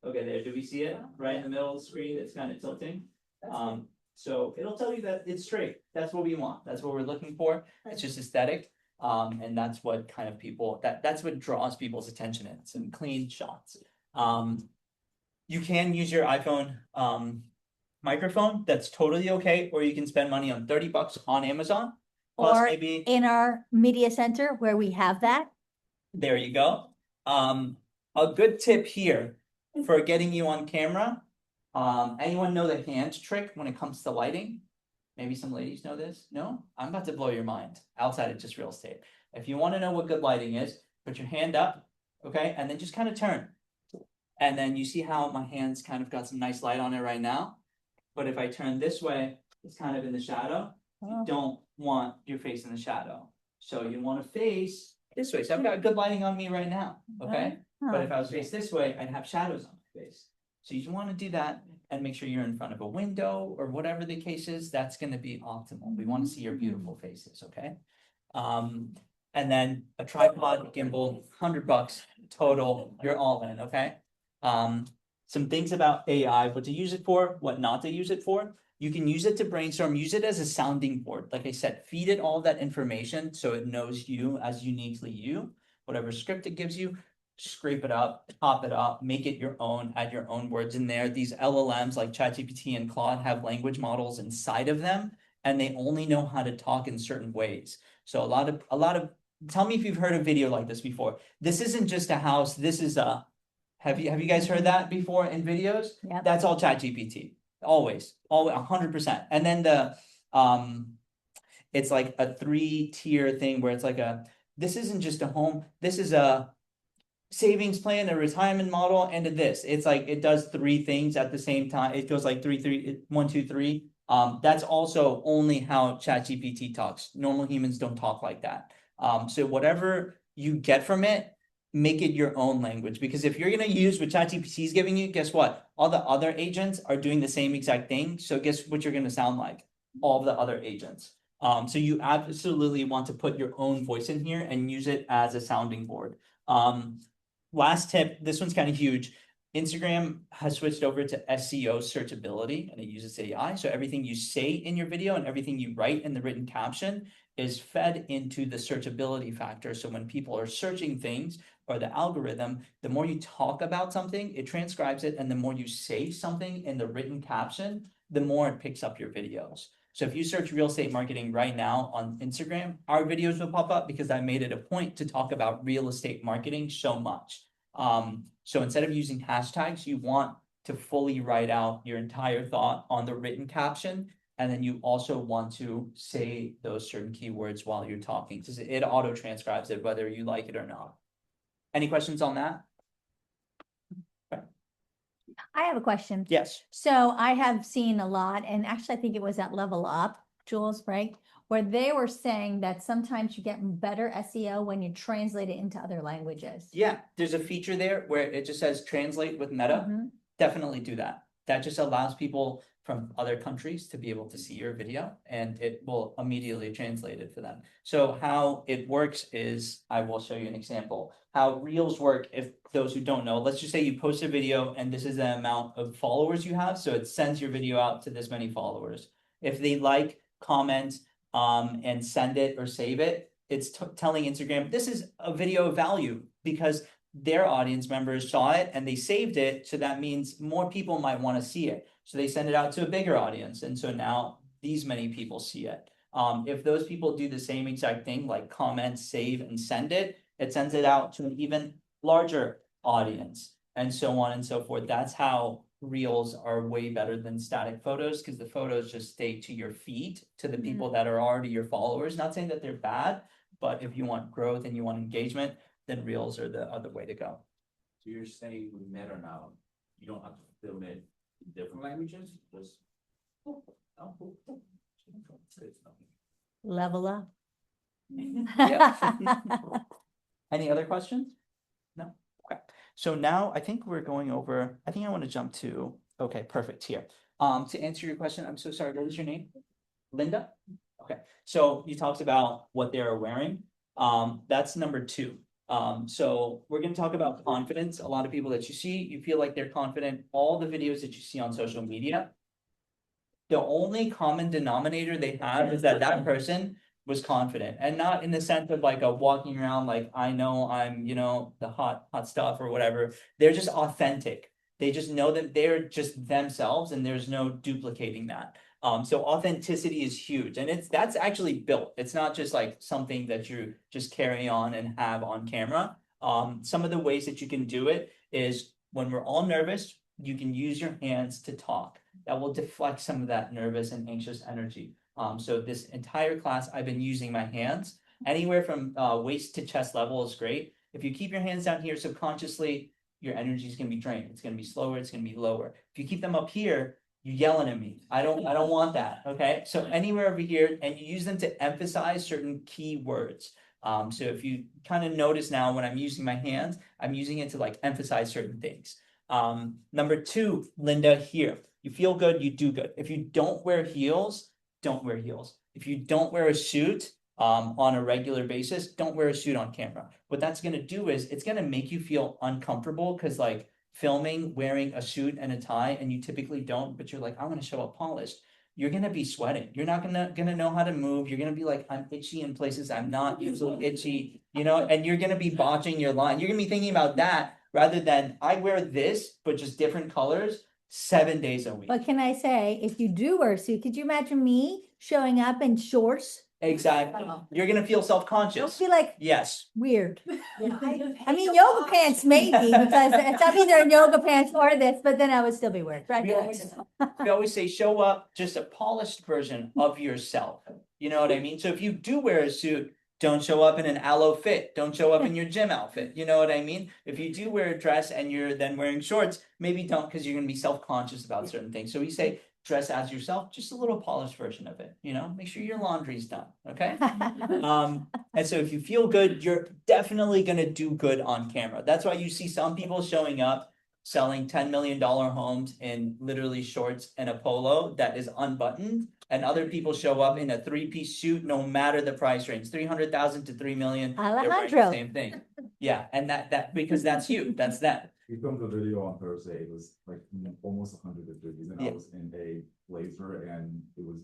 Okay, there. Do we see it? Right in the middle of the screen. It's kind of tilting. So it'll tell you that it's straight. That's what we want. That's what we're looking for. It's just aesthetic. And that's what kind of people that's what draws people's attention in some clean shots. You can use your iPhone microphone. That's totally okay. Or you can spend money on $30 on Amazon. Plus Or maybe in our media center where we have that. there you go. A good tip here for getting you on camera. Anyone know the hand trick when it comes to lighting? Maybe some ladies know this. No, I'm about to blow your mind outside of just real estate. If you want to know what good lighting is, put your hand up, okay, and then just kind of turn. And then you see how my hand's kind of got some nice light on it right now. But if I turn this way, it's kind of in the shadow. You don't want your face in the shadow. So you want to face this way. So I've got good lighting on me right now, okay? But if I was faced this way, I'd have shadows on my face. So you want to do that and make sure you're in front of a window or whatever the case is. That's going to be optimal. We want to see your beautiful faces, okay? And then a tripod, gimbal, $100 total. You're all in, okay? Some things about AI, what to use it for, what not to use it for. You can use it to brainstorm, use it as a sounding board. Like I said, feed it all that information so it knows you as uniquely you. Whatever script it gives you, scrape it up, top it up, make it your own, add your own words in there. These LLMs like ChatGPT and Claude have language models inside of them, and they only know how to talk in certain ways. So a lot of, tell me if you've heard a video like this before. This isn't just a house, this is a, have you guys heard that before in videos? Yep. That's all ChatGPT. Always 100%. And then it's like a 3-tier thing where it's like this isn't just a home, this is a savings plan, a retirement model, and a this. It's like it does 3 things at the same time. It goes like 1, 2, 3. That's also only how ChatGPT talks. Normal humans don't talk like that. So whatever you get from it, make it your own language, because if you're going to use what ChatGPT is giving you, guess what? All the other agents are doing the same exact thing. So guess what you're going to sound like? All of the other agents. So you absolutely want to put your own voice in here and use it as a sounding board. Last tip, this one's kind of huge. Instagram has switched over to SEO searchability, and it uses AI. So everything you say in your video and everything you write in the written caption is fed into the searchability factor. So when people are searching things, or the algorithm, the more you talk about something, it transcribes it, and the more you say something in the written caption, the more it picks up your videos. So if you search real estate marketing right now on Instagram, our videos will pop up because I made it a point to talk about real estate marketing so much. So instead of using hashtags, you want to fully write out your entire thought on the written caption. And then you also want to say those certain keywords while you're talking, because it auto transcribes it, whether you like it or not. Any questions on that? I have a question. Yes. So I have seen a lot, and actually I think it was at Level Up, Jules, right? Where they were saying that sometimes you get better SEO when you translate it into other languages. Yeah, there's a feature there where it just says translate with Meta. Mhm. Definitely do that. That just allows people from other countries to be able to see your video, and it will immediately translate it for them. So how it works is, I will show you an example. How Reels work, if those who don't know, let's just say you post a video and this is the amount of followers you have. So it sends your video out to this many followers. If they like, comment, and send it or save it, it's telling Instagram, this is a video of value, because their audience members saw it and they saved it. So that means more people might want to see it. So they send it out to a bigger audience. And so now these many people see it. If those people do the same exact thing, like comment, save, and send it, it sends it out to an even larger audience, and so on and so forth. That's how Reels are way better than static photos, because the photos just stay to your feed, to the people that are already your followers. Not saying that they're bad, but if you want growth and you want engagement, then Reels are the other way to go. So you're saying with Meta now, you don't have to film it in different languages, just. Level Up. Yeah. Any other questions? No? Okay. So now I think we're going over, I think I want to jump to, okay, perfect, here. To answer your question, I'm so sorry, what was your name? Linda? Okay, so you talked about what they're wearing. That's number 2. So we're going to talk about confidence. A lot of people that you see, you feel like they're confident. All the videos that you see on social media, the only common denominator they have is that that person was confident, and not in the sense of like a walking around like, I know I'm, you know, the hot stuff or whatever. They're just authentic. They just know that they're just themselves, and there's no duplicating that. So authenticity is huge, and that's actually built. It's not just like something that you just carry on and have on camera. Some of the ways that you can do it is when we're all nervous, you can use your hands to talk. That will deflect some of that nervous and anxious energy. So this entire class, I've been using my hands. Anywhere from waist to chest level is great. If you keep your hands down here subconsciously, your energy is gonna be drained. It's gonna be slower, it's gonna be lower. If you keep them up here, you're yelling at me. I don't want that, okay? So anywhere over here, and you use them to emphasize certain key words. So if you kind of notice now when I'm using my hands, I'm using it to like emphasize certain things. Number 2, Linda, here. You feel good, you do good. If you don't wear heels, don't wear heels. If you don't wear a suit on a regular basis, don't wear a suit on camera. What that's gonna do is it's gonna make you feel uncomfortable because like filming wearing a suit and a tie, and you typically don't, but you're like, I want to show up polished. You're gonna be sweating. You're not gonna know how to move. You're gonna be like, I'm itchy in places I'm not usually itchy, you know, and you're gonna be botching your line. You're gonna be thinking about that rather than I wear this, but just different colors 7 days a week. But can I say, if you do wear a suit, could you imagine me showing up in shorts? Exactly. You're gonna feel Don't self-conscious. be like Yes. weird. Yeah, I mean, yoga pants maybe, because it's either in yoga pants or this, but then I would still be weird. Right? We always say show up just a polished version of yourself. You know what I mean? So if you do wear a suit, don't show up in an aloe fit. Don't show up in your gym outfit. You know what I mean? If you do wear a dress and you're then wearing shorts, maybe don't, because you're gonna be self-conscious about certain things. So we say dress as yourself, just a little polished version of it, you know, make sure your laundry's done, okay? And so if you feel good, you're definitely gonna do good on camera. That's why you see some people showing up selling $10 million homes in literally shorts and a polo that is unbuttoned, and other people show up in a 3-piece suit, no matter the price range, 300,000 to 3 million. They're wearing the Alejandro. same thing. Yeah, and that because that's you, that's that. We filmed a video on Thursday, it was like almost 100 degrees, and Yeah. I was in a blazer and it was.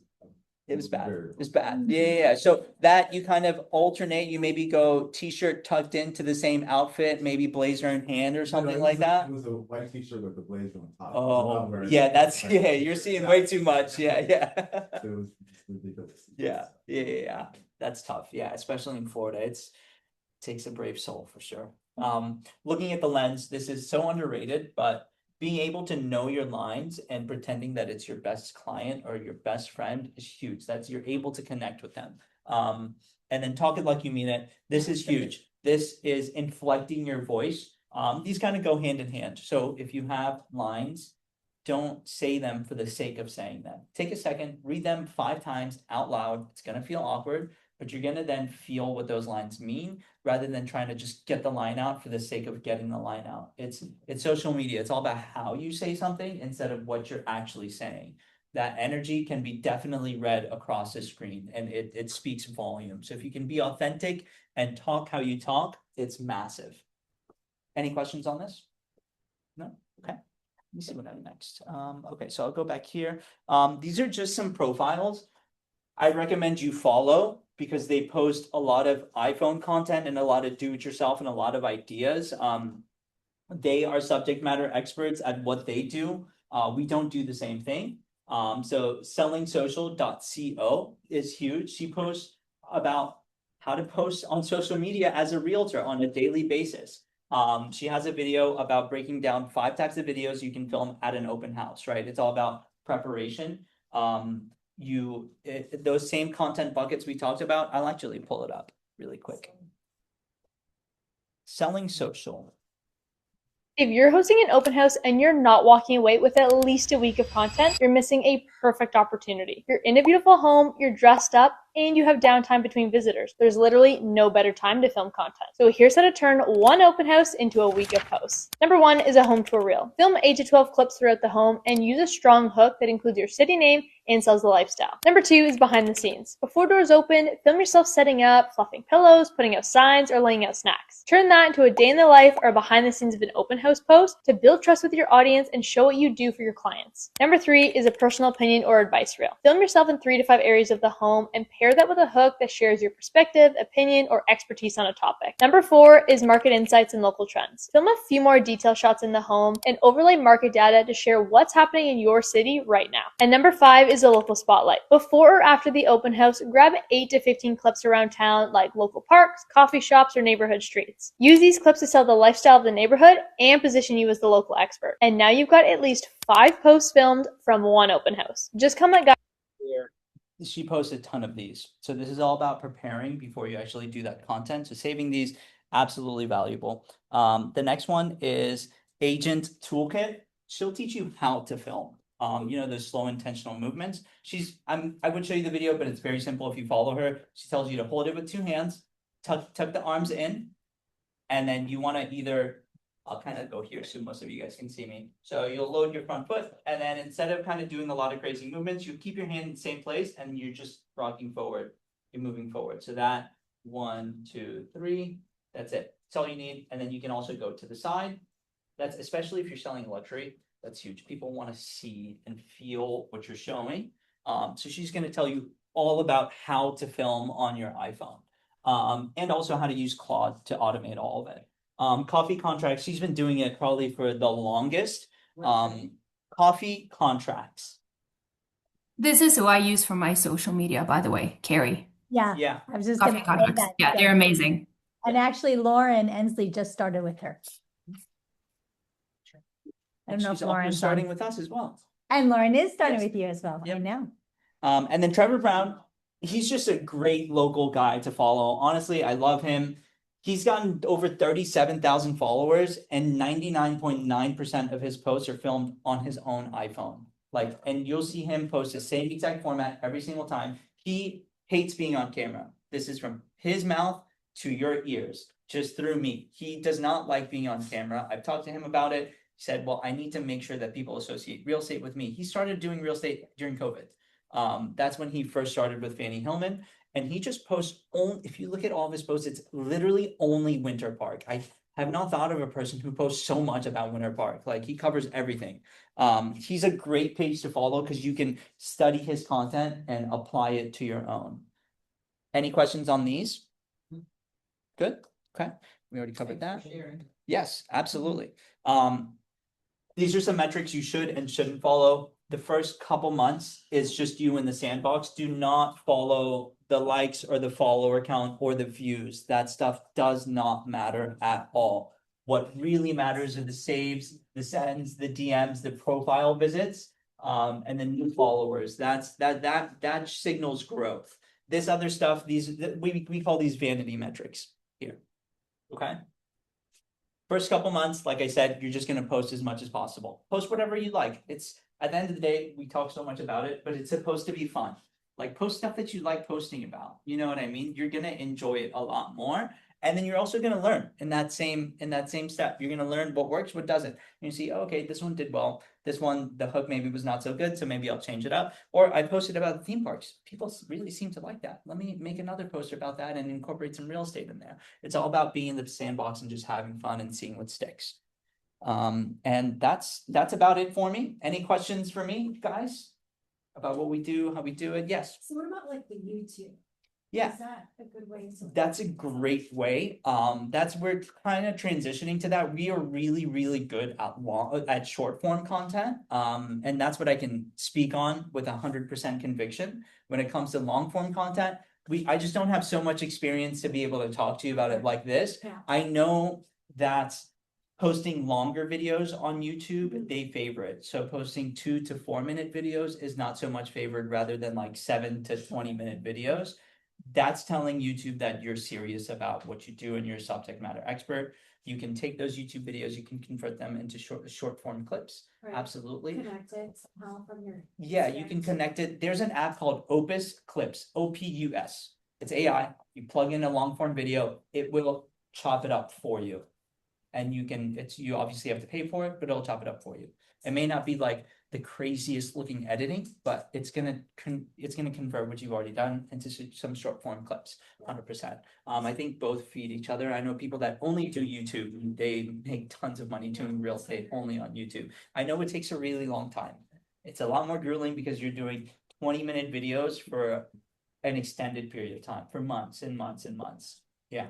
It was bad. very It was bad. Yeah. So that you kind of alternate, you maybe go t-shirt tucked into the same outfit, maybe blazer in hand or something like that. It was a white t-shirt with the blazer on top. Oh, yeah, that's, yeah, you're seeing way too much. Yeah. It was ridiculous. Yeah. That's tough. Yeah, especially in Florida. Takes a brave soul for sure. Looking at the lens, this is so underrated, but being able to know your lines and pretending that it's your best client or your best friend is huge. That's you're able to connect with them. And then talking like you mean it. This is huge. This is inflecting your voice. These kind of go hand in hand. So if you have lines, don't say them for the sake of saying them. Take a second, read them 5 times out loud. It's gonna feel awkward, but you're gonna then feel what those lines mean rather than trying to just get the line out for the sake of getting the line out. It's social media. It's all about how you say something instead of what you're actually saying. That energy can be definitely read across the screen, and it speaks volumes. So if you can be authentic and talk how you talk, it's massive. Any questions on this? No? Okay. Let me see what I have next. Okay, so I'll go back here. These are just some profiles I recommend you follow because they post a lot of iPhone content and a lot of do-it-yourself and a lot of ideas. They are subject matter experts at what they do. We don't do the same thing. So sellingsocial.co is huge. She posts about how to post on social media as a realtor on a daily basis. She has a video about breaking down 5 types of videos you can film at an open house, right? It's all about preparation. Those same content buckets we talked about, I'll actually pull it up really quick. Selling Social. If you're hosting an open house and you're not walking away with at least a week of content, you're missing a perfect opportunity. You're in a beautiful home, you're dressed up, and you have downtime between visitors. There's literally no better time to film content. So here's how to turn one open house into a week of posts. Number 1 is a home tour reel. Film 8 to 12 clips throughout the home and use a strong hook that includes your city name and sells the lifestyle. Number 2 is behind the scenes. Before doors open, film yourself setting up, fluffing pillows, putting out signs, or laying out snacks. Turn that into a day in the life or behind the scenes of an open house post to build trust with your audience and show what you do for your clients. Number 3 is a personal opinion or advice reel. Film yourself in 3 to 5 areas of the home and pair that with a hook that shares your perspective, opinion, or expertise on a topic. Number 4 is market insights and local trends. Film a few more detail shots in the home and overlay market data to share what's happening in your city right now. And number 5 is a local spotlight. Before or after the open house, grab 8 to 15 clips around town like local parks, coffee shops, or neighborhood streets. Use these clips to sell the lifestyle of the neighborhood and position you as the local expert. And now you've got at least 5 posts filmed from one open house. Just comment, guys. she posts a ton of these. So this is all about preparing before you actually do that content. So saving these, absolutely valuable. The next one is Agent Toolkit. She'll teach you how to film. You know, those slow intentional movements. I would show you the video, but it's very simple if you follow her. She tells you to hold it with 2 hands, tuck the arms in, and then you want to either, I'll kind of go here so most of you guys can see me. So you'll load your front foot, and then instead of kind of doing a lot of crazy movements, you keep your hand in the same place and you're just rocking forward. You're moving forward. So that 1, 2, 3, that's it. That's all you need. And then you can also go to the side. That's especially if you're selling luxury. That's huge. People want to see and feel what you're showing. So she's going to tell you all about how to film on your iPhone. And also how to use Claude to automate all of it. Coffee contracts, she's been doing it probably for the longest. Coffee contracts. This is who I use for my social media, by the way, Carrie. Yeah, Yeah. I was just Coffee gonna say contracts. that. Yeah, they're amazing. And actually, Lauren Ensley just started with her. I don't know if She's also Lauren's starting on. with us as well. And Lauren is starting Yes. with you as well. I Yep. know. And then Trevor Brown, he's just a great local guy to follow. Honestly, I love him. He's gotten over 37,000 followers, and 99.9% of his posts are filmed on his own iPhone. Like, and you'll see him post the same exact format every single time. He hates being on camera. This is from his mouth to your ears, just through me. He does not like being on camera. I've talked to him about it. He said, well, I need to make sure that people associate real estate with me. He started doing real estate during COVID. That's when he first started with Fannie Hillman. And he just posts only, if you look at all of his posts, it's literally only Winter Park. I have not thought of a person who posts so much about Winter Park. Like, he covers everything. He's a great page to follow because you can study his content and apply it to your own. Any questions on these? Good. Okay. We already covered that. Yes, absolutely. These are some metrics you should and shouldn't follow. The first couple months is just you in the sandbox. Do not follow the likes or the follower count or the views. That stuff does not matter at all. What really matters are the saves, the sends, the DMs, the profile visits, and the new followers. That signals growth. This other stuff, we call these vanity metrics here. Okay. First couple months, like I said, you're just going to post as much as possible. Post whatever you like. It's at the end of the day, we talk so much about it, but it's supposed to be fun. Like, post stuff that you like posting about. You know what I mean? You're going to enjoy it a lot more. And then you're also going to learn in that same step. You're going to learn what works, what doesn't. You see, oh, okay, this one did well. This one, the hook maybe was not so good, so maybe I'll change it up. Or I posted about the theme parks. People really seem to like that. Let me make another poster about that and incorporate some real estate in there. It's all about being in the sandbox and just having fun and seeing what sticks. And that's about it for me. Any questions for me, guys? About what we do, how we do it? Yes. So what about like the YouTube? Yeah. Is that a good way to? That's a great way. That's we're kind of transitioning to that. We are really, really good at short form content. And that's what I can speak on with 100% conviction. When it comes to long form content, I just don't have so much experience to be able to talk to you about it like this. Yeah. I know that posting longer videos on YouTube, they favor it. So posting 2 to 4 minute videos is not so much favored rather than like 7 to 20 minute videos. That's telling YouTube that you're serious about what you do and you're a subject matter expert. You can take those YouTube videos, you can convert them into short form clips. Right. Absolutely. Connect it somehow from your. Yeah, you can connect it. There's an app called Opus Clips, OPUS. It's AI. You plug in a long form video, it will chop it up for you. And you obviously have to pay for it, but it'll chop it up for you. It may not be like the craziest looking editing, but it's gonna convert what you've already done into some short form clips, 100%. I think both feed each other. I know people that only do YouTube, they make tons of money doing real estate only on YouTube. I know it takes a really long time. It's a lot more grueling because you're doing 20-minute videos for an extended period of time, for months and months and months. Yeah.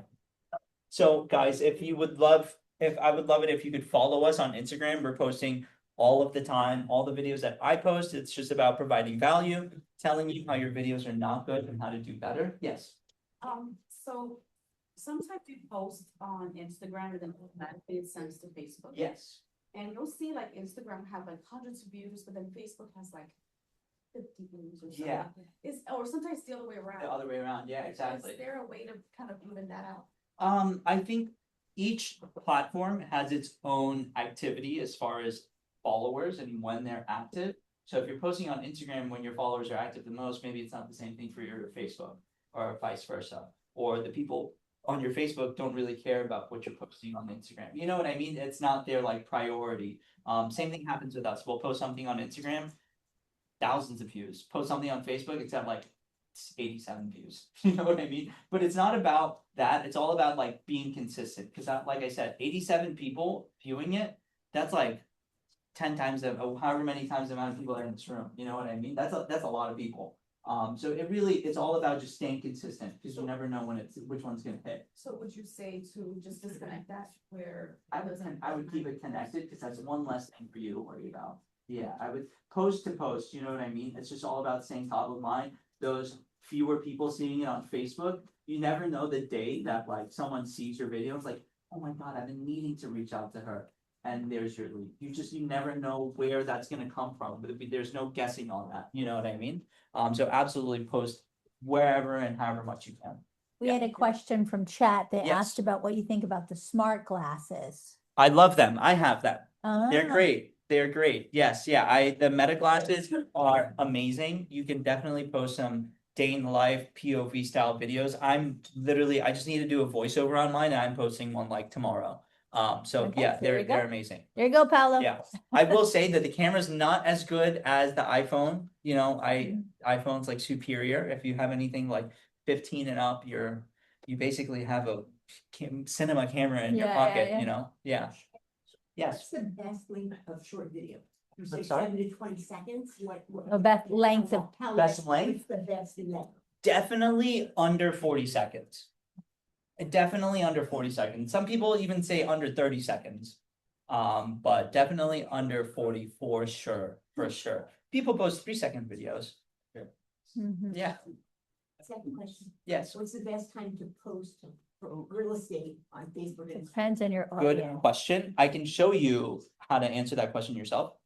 So guys, I would love it if you could follow us on Instagram. We're posting all of the time, all the videos that I post. It's just about providing value, telling you how your videos are not good and how to do better. Yes. So sometimes you post on Instagram and then automatically it sends to Facebook. Yes. And you'll see like Instagram have like hundreds of views, but then Facebook has like 50 views or something. Yeah. Or sometimes the other way around. The other way around, yeah, exactly. Is there a way to kind of even that out? I think each platform has its own activity as far as followers and when they're active. So if you're posting on Instagram when your followers are active the most, maybe it's not the same thing for your Facebook or vice versa. Or the people on your Facebook don't really care about what you're posting on Instagram. You know what I mean? It's not their like priority. Same thing happens with us. We'll post something on Instagram, thousands of views. Post something on Facebook, it's at like 87 views. You know what I mean? But it's not about that. It's all about like being consistent. Because like I said, 87 people viewing it, that's like 10 times however many times the amount of people are in this room. You know what I mean? That's a lot of people. So it's all about just staying consistent because you never know which one's gonna hit. So would you say to just disconnect that where? I would keep it connected because that's one less thing for you to worry about. Yeah, I would post to post, you know what I mean? It's just all about staying top of mind. Those fewer people seeing it on Facebook, you never know the day that like someone sees your video, it's like, oh my God, I've been needing to reach out to her. And there's your lead. You never know where that's gonna come from, but there's no guessing on that, you know what I mean? So absolutely post wherever and however much you can. We had a question from chat. They Yes. asked about what you think about the smart glasses. I love them. I have them. They're Ah. great. They're great. Yes, yeah. The Meta glasses are amazing. You can definitely post some day in the life POV style videos. I just need to do a voiceover on mine and I'm posting one like tomorrow. So Okay, yeah, there you they're go. amazing. There you go, Paolo. Yeah. I will say that the camera's not as good as the iPhone. You know, iPhone's like superior. If you have anything like 15 and up, you basically have a cinema camera in your Yeah, pocket, yeah. you know? Yeah. Yes. What's the best length of short video? You I'm say sorry? 7 to 20 seconds, what? The best length of- Best length? What's the best length? Definitely under 40 seconds. Definitely under 40 seconds. Some people even say under 30 seconds. But definitely under 40 for sure. People post 3-second videos. Mhm. Yeah, Second question, yes. what's the best time to post for real estate on Facebook? and Depends on your Good audience. question. I can show you how to answer that question yourself.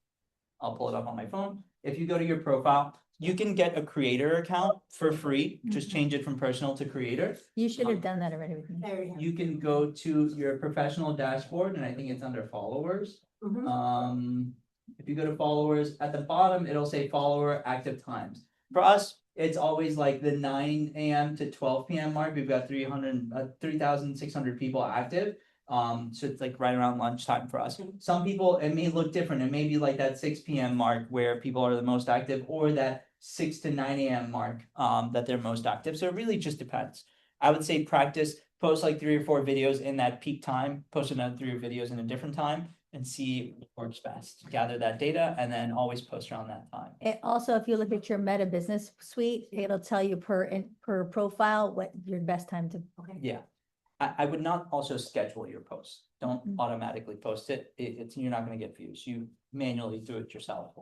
I'll pull it up on my phone. If you go to your profile, you can get a creator account for free. Just change it from personal to creator. You should have done that already with me. There you You can go to your professional dashboard and I think it's under followers. go. Mhm. If you go to followers, at the bottom, it'll say follower active times. For us, it's always like the 9 AM to 12 PM mark. We've got 3,600 people active. So it's like right around lunchtime for us. Some people, it may look different. It may be like that 6 PM mark where people are the most active or that 6 to 9 AM mark, that they're most active. So it really just depends. I would say practice, post like 3 or 4 videos in that peak time, post another 3 what in a different time and see what works best. Gather that data and then always post around that time. It also, if you look at your Meta Business Suite, it'll tell you per profile what your best time to. Okay. Yeah. I would not also schedule your post. Don't automatically post it. You're not gonna get views. You manually do it yourself.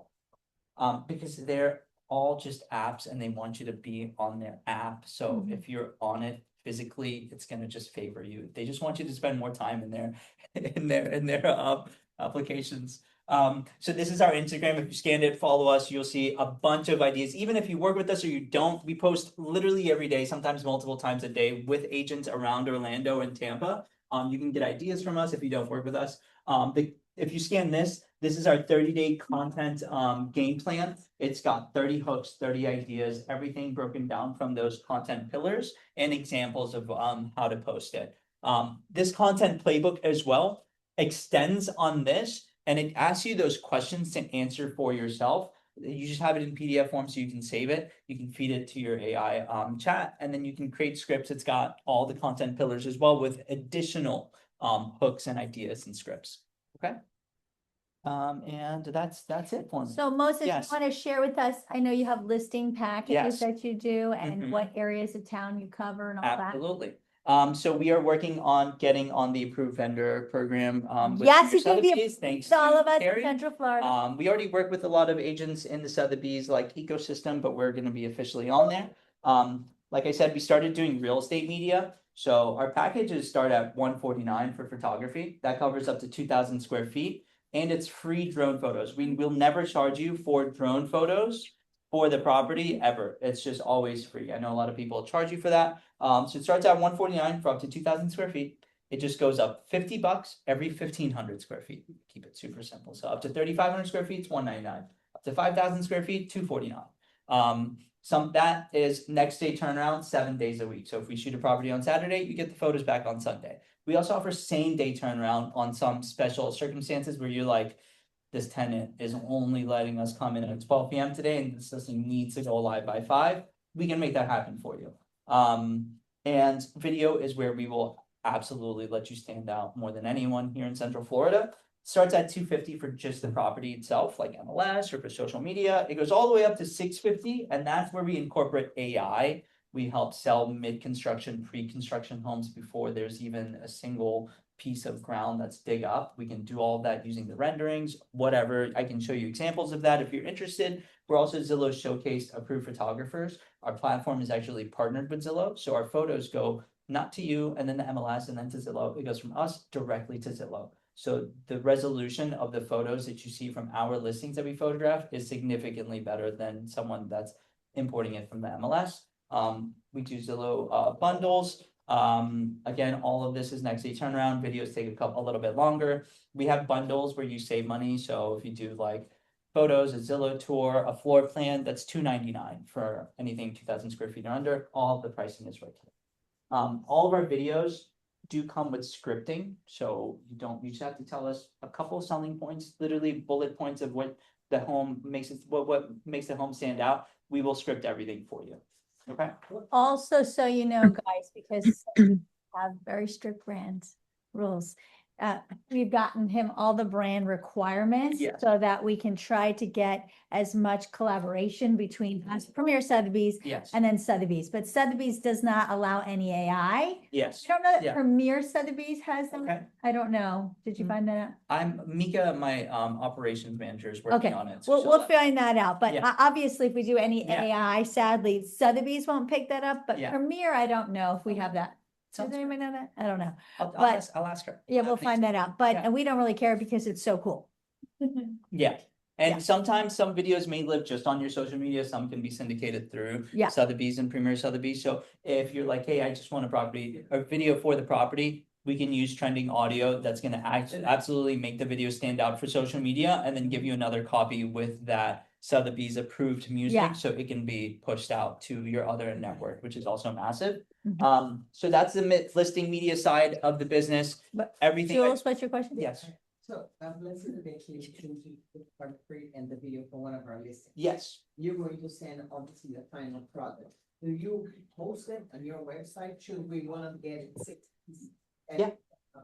Because they're all just apps and they want you to be on their app. So if you're on it physically, it's gonna just favor you. They just want you to spend more time in their applications. So this is our Instagram. If you scanned it, follow us, you'll see a bunch of ideas. Even if you work with us or you don't, we post literally every day, sometimes multiple times a day with agents around Orlando and Tampa. You can get ideas from us if you don't work with us. If you scan this is our 30-day content game plan. It's got 30 hooks, 30 ideas, everything broken down from those content pillars and examples of how to post it. This content playbook as well extends on this and it asks you those questions to answer for yourself. You just have it in PDF form so you can save it. You can feed it to your AI chat and then you can create scripts. It's got all the content pillars as well with additional hooks and ideas and scripts. Okay. And that's it for me. So Moses, you Yes. want to share with us, I know you have listing packages Yes. that you do and Mhm. what areas of town you cover and all that. Absolutely. So we are working on getting on the approved vendor program. With Yes, Senior you can be Sotheby's, thanks It's all to of us in Carrie. Central Florida. We already work with a lot of agents in the Sotheby's like ecosystem, but we're gonna be officially on there. Like I said, we started doing real estate media. So our packages start at $149 for photography. That covers up to 2,000 square feet and it's free drone photos. We will never charge you for drone photos for the property ever. It's just always free. I know a lot of people charge you for that. So it starts at 149 for up to 2,000 square feet. It just goes up $50 every 1,500 square feet. Keep it super simple. So up to 3,500 square feet, it's 199. Up to 5,000 square feet, 249. That is next day turnaround, 7 days a week. So if we shoot a property on Saturday, you get the photos back on Sunday. We also offer same day turnaround on some special circumstances where you're like, this tenant is only letting us come in at 12 p.m. today, and this doesn't need to go live by 5. We can make that happen for you. And video is where we will absolutely let you stand out more than anyone here in Central Florida. Starts at $250 for just the property itself, like MLS or for social media. It goes all the way up to $650, and that's where we incorporate AI. We help sell mid-construction, pre-construction homes before there's even a single piece of ground that's dig up. We can do all of that using the renderings, whatever. I can show you examples of that if you're interested. We're also Zillow Showcase approved photographers. Our platform is actually partnered with Zillow, so our photos go not to you and then the MLS and then to Zillow. It goes from us directly to Zillow. So the resolution of the photos that you see from our listings that we photograph is significantly better than someone that's importing it from the MLS. We do Zillow bundles. Again, all of this is next day turnaround. Videos take a little bit longer. We have bundles where you save money. So if you do like photos, a Zillow tour, a floor plan, that's $299 for anything 2,000 square feet or under. All of the pricing is right here. All of our videos do come with scripting, so you just have to tell us a couple selling points, literally bullet points of what the home makes it, what makes the home stand out. We will script everything for you. Okay. Also, so you know, guys, because we have very strict brands rules. We've gotten him all the brand requirements Yes. so that we can try to get as much collaboration between us, Premier Sotheby's, Yes. and then Sotheby's. But Sotheby's does not allow any AI. Yes. I don't know that Yeah. Premier Sotheby's has them. Okay. I don't know. Did you Mhm. find that out? I'm Mika, my Okay. operations manager, is working on it. so We'll she'll let- find that out, but Yeah. obviously if we do any Yeah. AI, sadly Sotheby's won't pick that up, but Yeah. Premier, I don't know if we have that. Does Sounds anybody know that? I don't know. I'll but- I'll ask her. Yeah, we'll find that out, but Yeah. and we don't really care because it's so cool. Yeah. And Yeah. sometimes some videos may live just on your social media. Some can be syndicated through Yeah. Sotheby's and Premier Sotheby's. So if you're like, hey, I just want a video for the property, we can use trending audio that's going to absolutely make the video stand out for social media, and then give you another copy with that Sotheby's approved music, Yeah. so it can be pushed out to your other network, which is also massive. Mhm. So that's the listing media side of the business. But Everything. Jules, what's your question? Yes. So, let's say that you choose the part three and the video for one of our listings. Yes. You're going to send obviously the final product. Do you post it on your website? Should we want to get it 6? Yeah,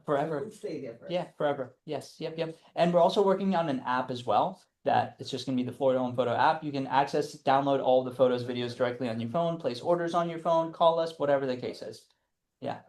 forever. It will stay there forever. Yeah, forever. Yes, yep. And we're also working on an app as well, that it's just gonna be the Florida Home Photo app. You can download all the photos, videos directly on your phone, place orders on your phone, call us, whatever the case is. Yeah.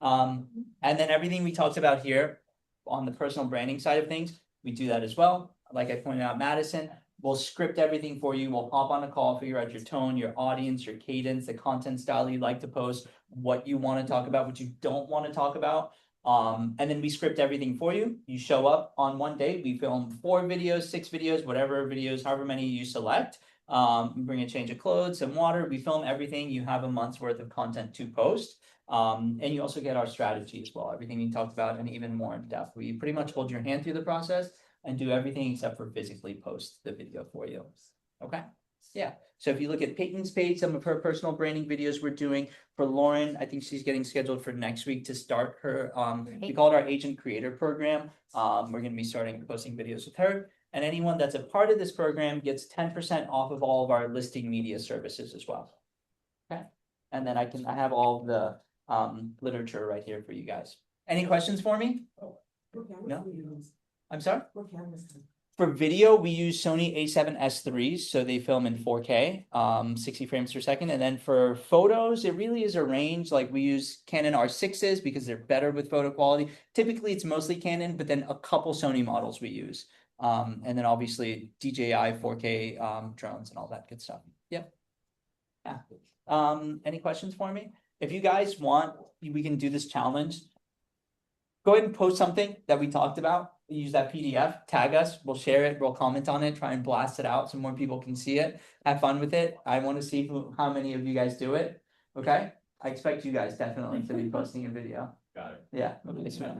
And then everything we talked about here on the personal branding side of things, we do that as well. Like I pointed out, Madison, we'll script everything for you. We'll hop on a call, figure out your tone, your audience, your cadence, the content style you like to post, what you want to talk about, what you don't want to talk about. And then we script everything for you. You show up on one day, we film 4 videos, 6 videos, whatever videos, however many you select. We bring a change of clothes, some water, we film everything. You have a month's worth of content to post. And you also get our strategy as well, everything we talked about and even more in depth. We pretty much hold your hand through the process and do everything except for physically post the video for you. Okay? Yeah. So if you look at Peyton's page, some of her personal branding videos we're doing. For Lauren, I think she's getting scheduled for next week to start her, we call it our agent creator program. We're going to be starting posting videos with her. And anyone that's a part of this program gets 10% off of all of our listing media services as well. Okay. And then I have all the literature right here for you guys. Any questions for me? No? I'm sorry? What cameras? For video, we use Sony A7S3s, so they film in 4K, 60 frames per second. And then for photos, it really is a range. Like we use Canon R6s because they're better with photo quality. Typically, it's mostly Canon, but then a couple Sony models we use. And then obviously DJI 4K drones and all that good stuff. Yep. Yeah. Any questions for me? If you guys want, we can do this challenge. go ahead and post something that we talked about. Use that PDF, tag us, we'll share it, we'll comment on it, try and blast it out so more people can see it. Have fun with it. I want to see how many of you guys do it. Okay? I expect you guys definitely to be posting a video. Got it. Yeah. Okay, sweet. All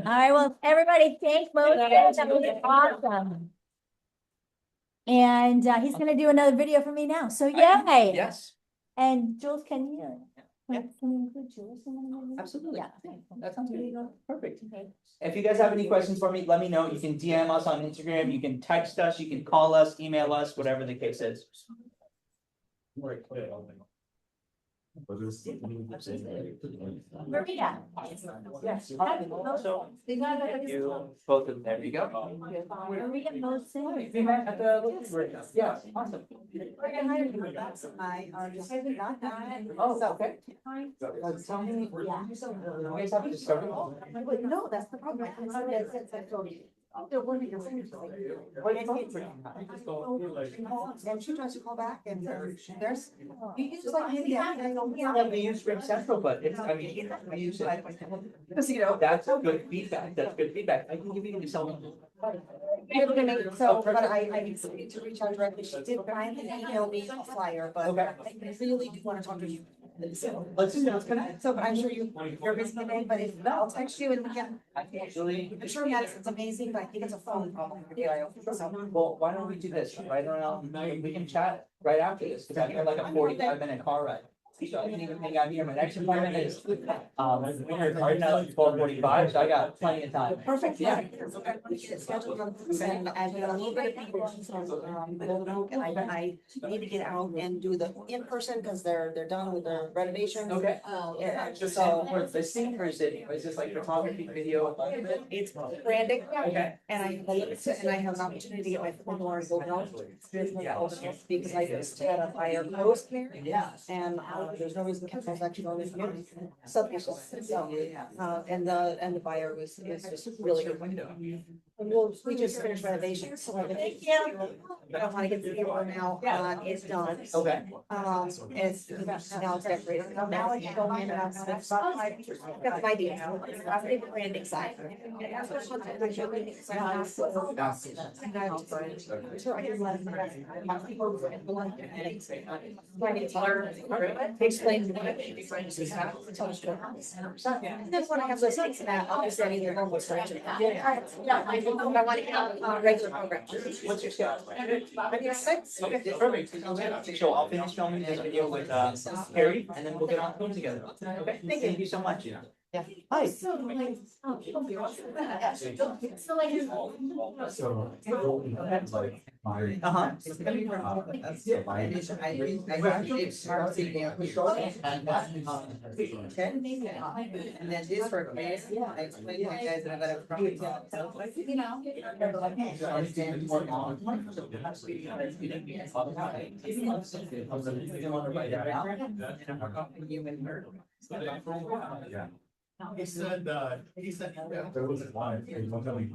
right, well, everybody, thank Moses. That was awesome. And he's gonna do another video for me now. So yay. Yes. And Jules, can you? Yeah. Can you include Jules in one of these? Absolutely. Yeah. That sounds good. Perfect. If you guys have any questions for me, let me know. You can DM us on Instagram, you can text us, you can call us, email us, whatever the case is. Maria. Yes. So, you, both of them, there you go. Maria Moses. We met at the, yeah, awesome. Oh, okay. Tell me, you guys have to start. No, that's the problem. They're working your fingers. And she tries to call back and there's. Just like maybe. We use Spring Central, but it's, I mean, we use it. Because, you know. That's good feedback, that's good feedback. I can give you some. So, but I need somebody to reach out directly. She did finally email me a flyer, but Okay. I really do want to talk to you. So, Let's connect. so I'm sure you're busy today, but if I'll text you and we can. Actually, I'm sure it's amazing, but I think it's a phone problem. So, well, why don't we do this, right around, we can chat right after this, because I have like a 45-minute car ride. So I can even hang out here, my next appointment is, right now it's 12:45, so I got plenty of time. Perfect, Yeah. So I want to get it scheduled on, and I've got a little bit of people, so, I need to get out and do the in-person, because they're done with the renovation. Okay. Yeah, Just so for the scene, or is this like photography, video? it's branding. Okay. And I have an opportunity to get my foot door and go down. Because I just had a fire post there. Yeah. And there's no reason to keep actually going to subdivision. So, and the buyer is just really good. And we just finished renovation, so I've been taking. I don't wanna get the paper now, it's done. Okay. It's, now it's decorated. Now I can go in and I've got my idea. I've been branding side. Explain. That's what I have listening to that, I'll be sending you home with. I want to have regular program. What's your schedule? Maybe 6. Okay, perfect. So I'll finish filming this video with Harry, and then we'll get on film together. Okay, thank you so much. Yeah. Hi. Uh-huh. And then this for class, I explained to you guys that I got a problem. Yeah. He said, there was a line, he was telling me,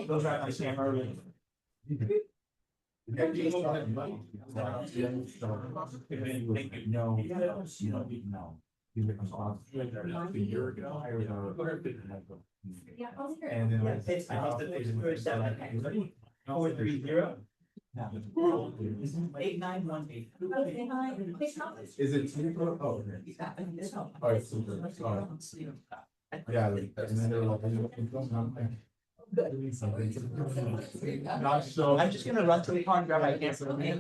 those are my camera. No, no. He was a year ago. And then I thought that they were. 430. 8918. Is it 2? Oh, okay. All right, super. Yeah, and then they're like, not so. I'm just gonna run to the car and grab my camera. Yeah.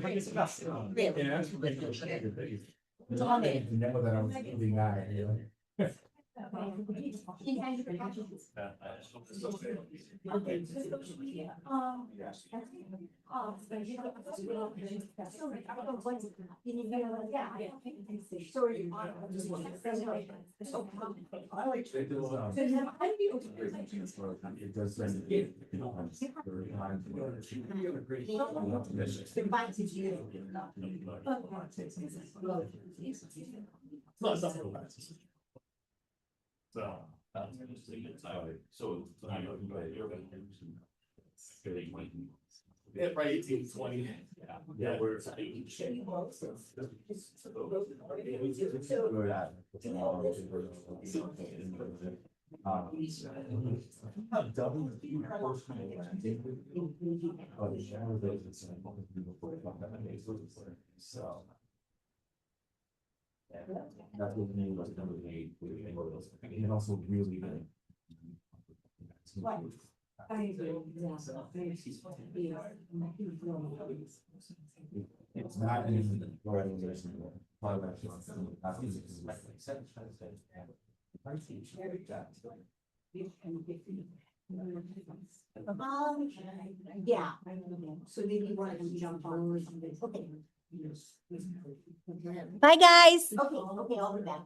It's on me. You know that I was eating that, you know? It does send it. So, I know, Yeah, right, 18, 20. Yeah, we're. So. That's what the name was number 8. And also really good. It's not in the organization. Yeah. So maybe you want to jump on. Okay. Bye, guys. Okay, I'll be back.